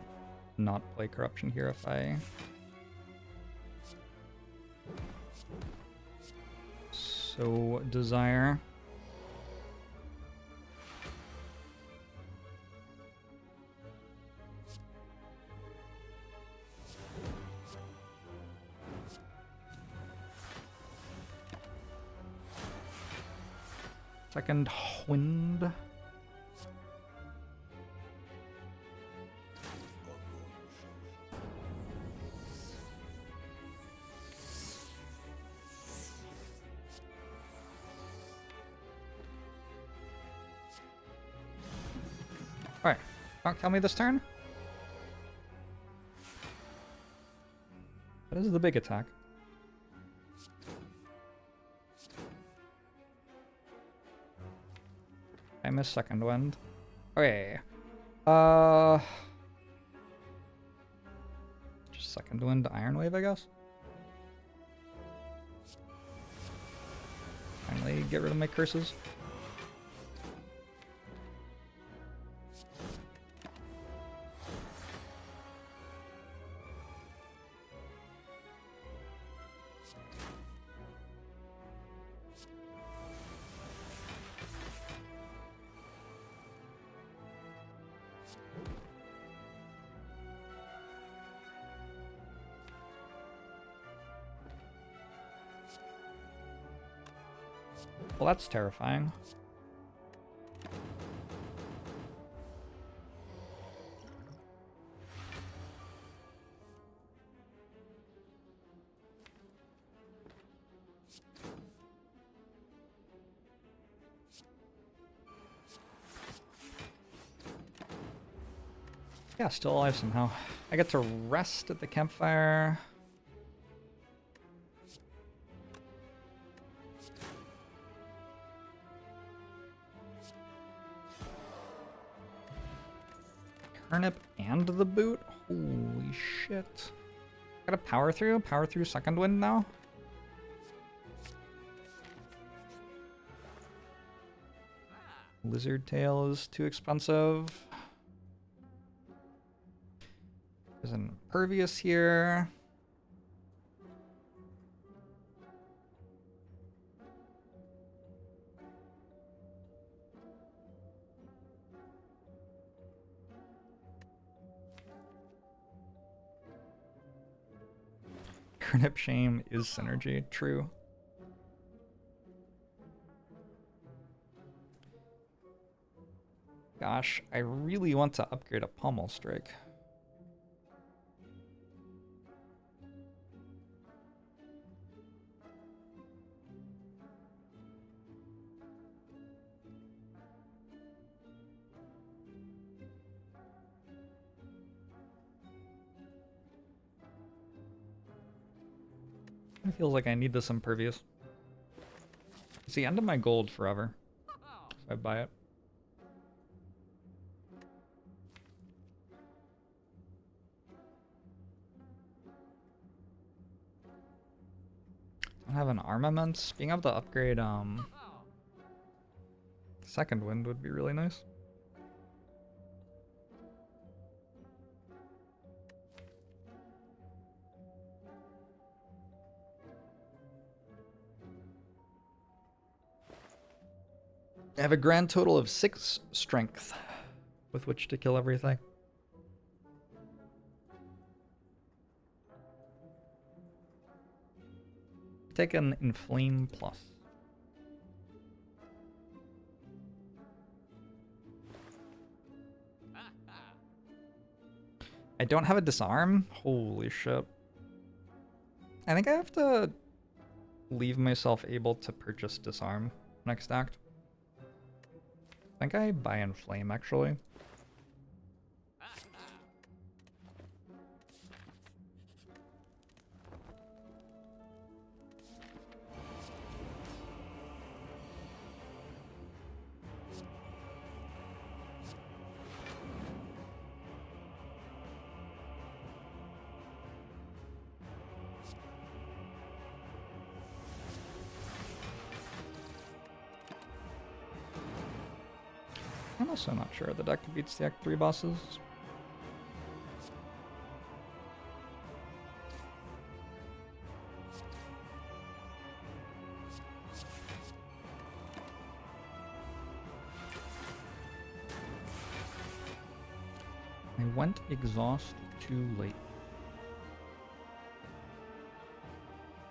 [SPEAKER 1] not play Corruption here if I so desire. Second wind. Alright, don't kill me this turn. That is the big attack. I missed second wind. Okay. Just second wind Iron Wave, I guess. Finally get rid of my curses. Well, that's terrifying. Yeah, still alive somehow. I get to rest at the campfire. Turnip and the boot? Holy shit. Gotta power through second wind now? Lizard tail is too expensive. There's an impervious here. Turnip shame is synergy, true. Gosh, I really want to upgrade a pommel strike. It feels like I need this impervious. It's the end of my gold forever. So I buy it. I have an armament. Being able to upgrade second wind would be really nice. I have a grand total of 6 strength with which to kill everything. Take an Inflame Plus. I don't have a Disarm? Holy shit. I think I have to leave myself able to purchase Disarm next act. I think I buy Inflame, actually. I'm also not sure the deck beats the Act 3 bosses. I went exhaust too late.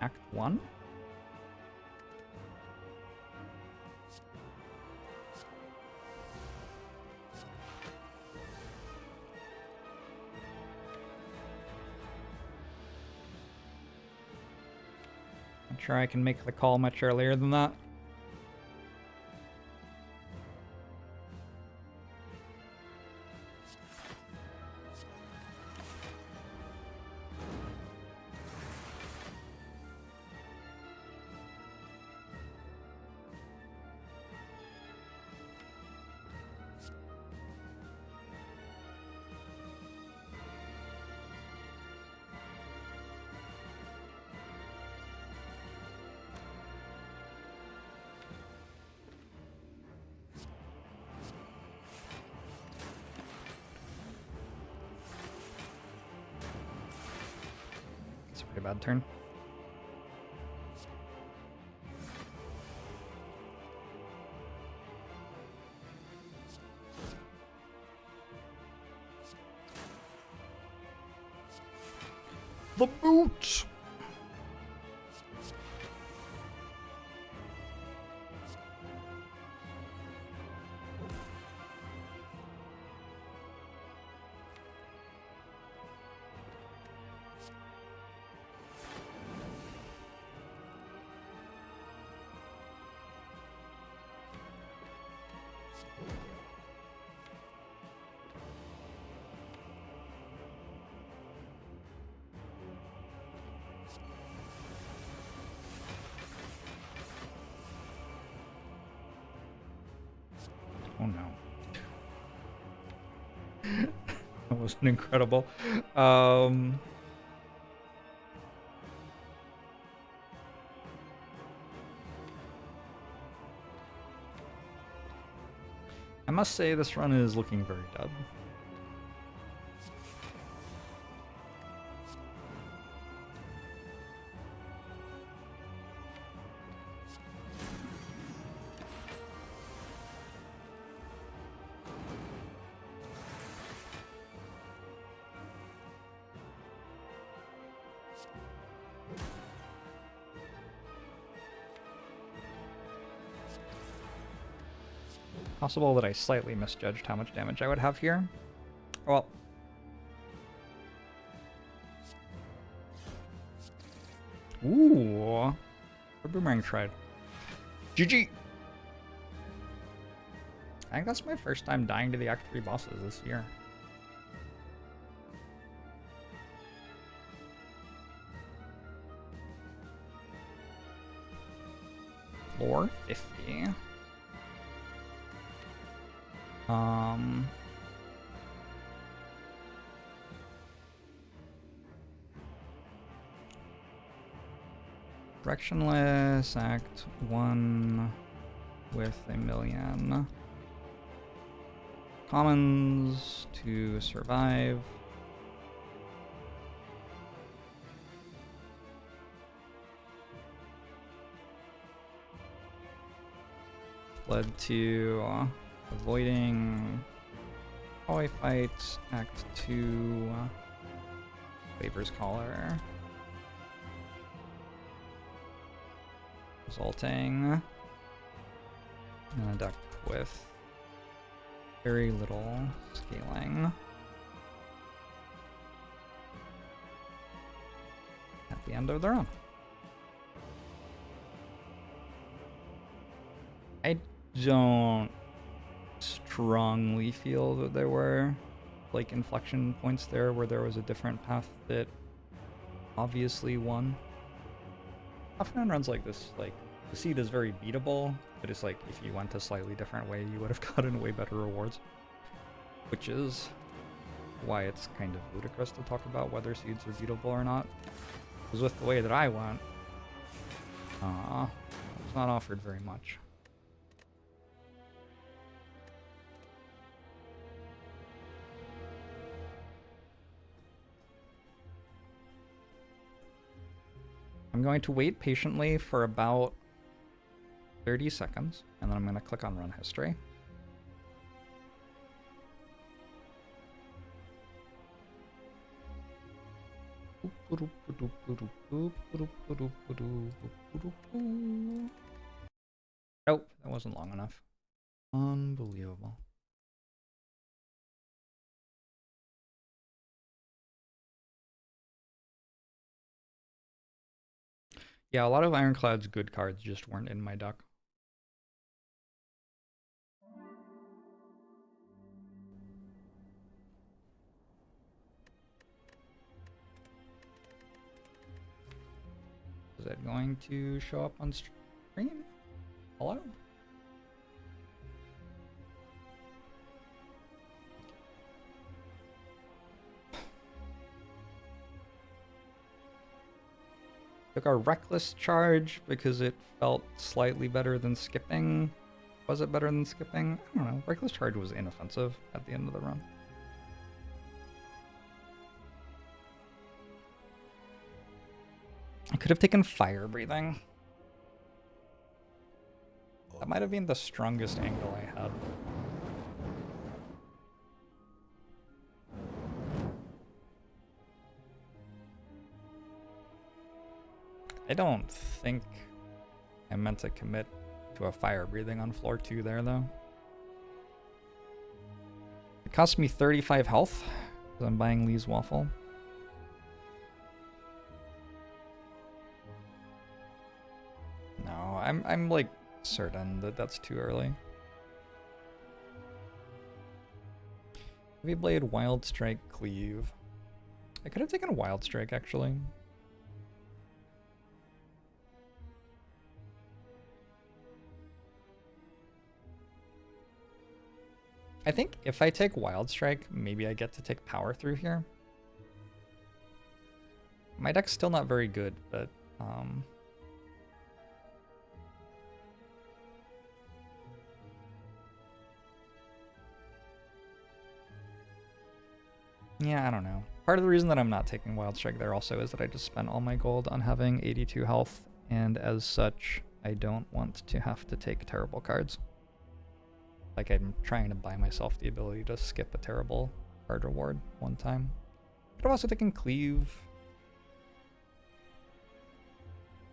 [SPEAKER 1] Act 1? I'm sure I can make the call much earlier than that. Pretty bad turn. The boot! Oh no. That was incredible. I must say this run is looking very dead. Possible that I slightly misjudged how much damage I would have here. Well. Ooh. A boomerang tried. GG! I think that's my first time dying to the Act 3 bosses this year. Floor 50. Directionless, Act 1 with 1,000,000. Commons to survive. Led to avoiding hallway fights, Act 2, Waver's Collar. Resulting in a deck with very little scaling at the end of the run. I don't strongly feel that there were like inflection points there where there was a different path that obviously won. Often in runs like this, like, the seed is very beatable, but it's like, if you went a slightly different way, you would have gotten way better rewards. Which is why it's kind of ludicrous to talk about whether seeds are beatable or not. Because with the way that I went, it's not offered very much. I'm going to wait patiently for about 30 seconds, and then I'm going to click on Run History. Nope, that wasn't long enough. Unbelievable. Yeah, a lot of Ironclad's good cards just weren't in my deck. Is it going to show up on stream? Hello? Took a reckless charge because it felt slightly better than skipping. Was it better than skipping? I don't know. Reckless charge was inoffensive at the end of the run. I could have taken fire breathing. That might have been the strongest angle I had. I don't think I meant to commit to a fire breathing on floor 2 there, though. It cost me 35 health because I'm buying Lee's Waffle. No, I'm like certain that that's too early. Heavy Blade, Wild Strike, Cleave. I could have taken a Wild Strike, actually. I think if I take Wild Strike, maybe I get to take Power Through here. My deck's still not very good, but yeah, I don't know. Part of the reason that I'm not taking Wild Strike there also is that I just spent all my gold on having 82 health, and as such, I don't want to have to take terrible cards. Like, I'm trying to buy myself the ability to skip a terrible card reward one time. Could have also taken Cleave.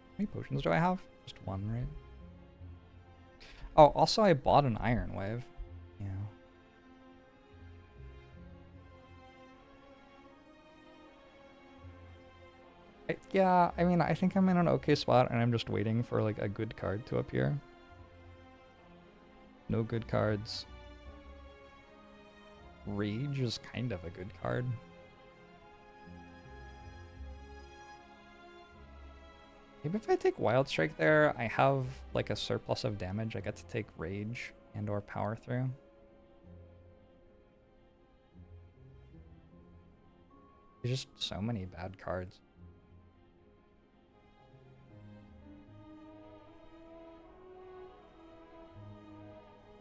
[SPEAKER 1] How many potions do I have? Just one, right? Oh, also I bought an Iron Wave. Yeah. Yeah, I mean, I think I'm in an okay spot, and I'm just waiting for, like, a good card to appear. No good cards. Rage is kind of a good card. Maybe if I take Wild Strike there, I have, like, a surplus of damage. I get to take Rage and or Power Through. There's just so many bad cards.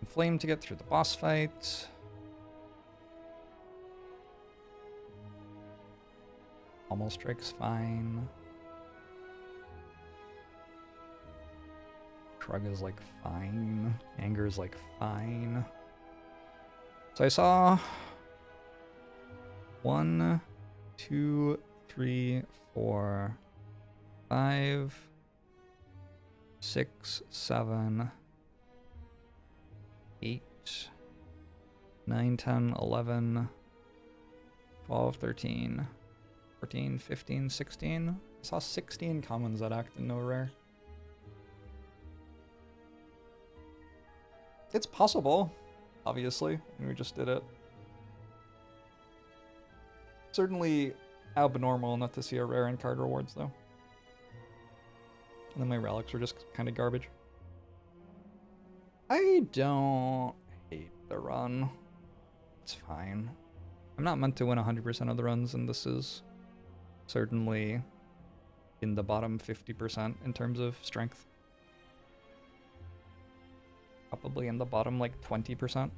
[SPEAKER 1] Flame to get through the boss fight. Almost Strike's fine. Shrug is like fine. Anger is like fine. So I saw 1, 2, 3, 4, 5, 6, 7, 8, 9, 10, 11, 12, 13, 14, 15, 16. I saw 16 commons that act and no rare. It's possible, obviously, and we just did it. Certainly abnormal not to see a rare in card rewards, though. And then my relics were just kind of garbage. I don't hate the run. It's fine. I'm not meant to win 100% of the runs, and this is certainly in the bottom 50% in terms of strength. Probably in the bottom, like, 20%.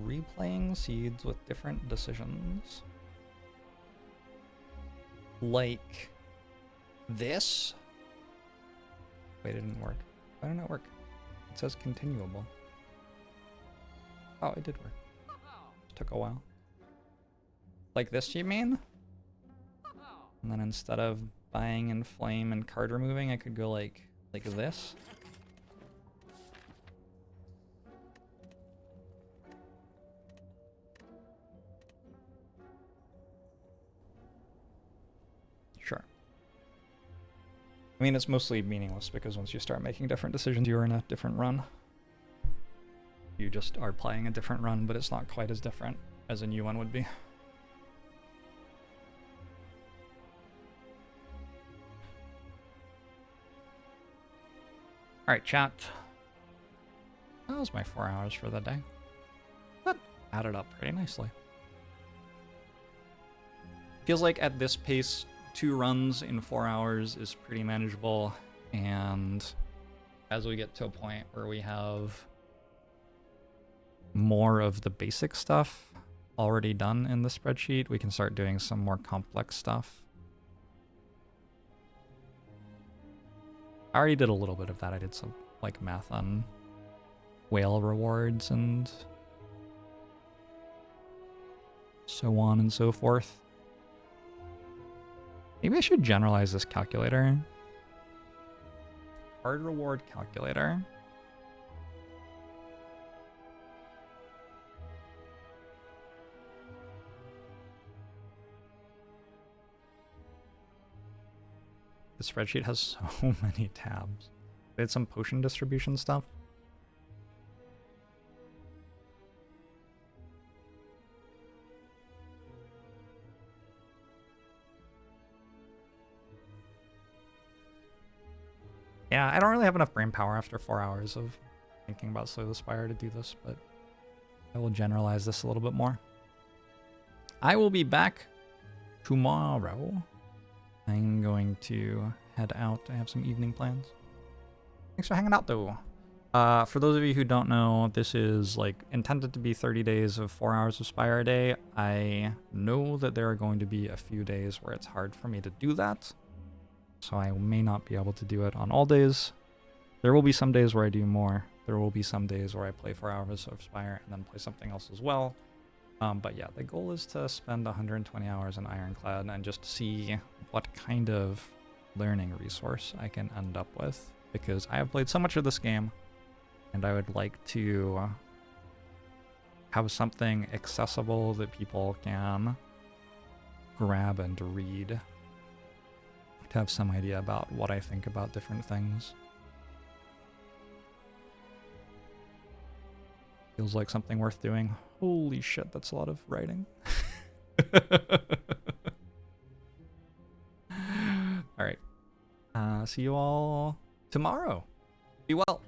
[SPEAKER 1] Replaying seeds with different decisions. Like this? Wait, it didn't work. Why didn't it work? It says continuable. Oh, it did work. It took a while. Like this, you mean? And then instead of buying and flame and card removing, I could go like this. Sure. I mean, it's mostly meaningless because once you start making different decisions, you're in a different run. You just are playing a different run, but it's not quite as different as a new one would be. Alright, chat. That was my 4 hours for the day. That added up pretty nicely. Feels like at this pace, 2 runs in 4 hours is pretty manageable, and as we get to a point where we have more of the basic stuff, already done in the spreadsheet, we can start doing some more complex stuff. I already did a little bit of that. I did some like math on whale rewards and so on and so forth. Maybe I should generalize this calculator. Card reward calculator. The spreadsheet has so many tabs. They had some potion distribution stuff. Yeah, I don't really have enough brain power after 4 hours of thinking about Slay the Spire to do this, but I will generalize this a little bit more. I will be back tomorrow. I'm going to head out. I have some evening plans. Thanks for hanging out, though. For those of you who don't know, this is like intended to be 30 days of 4 hours of Spire a day. I know that there are going to be a few days where it's hard for me to do that. So I may not be able to do it on all days. There will be some days where I do more. There will be some days where I play 4 hours of Spire and then play something else as well. But yeah, the goal is to spend 120 hours in Ironclad and just see what kind of learning resource I can end up with. Because I have played so much of this game, and I would like to have something accessible that people can grab and read to have some idea about what I think about different things. Feels like something worth doing. Holy shit, that's a lot of writing. Alright. See you all tomorrow. Be well.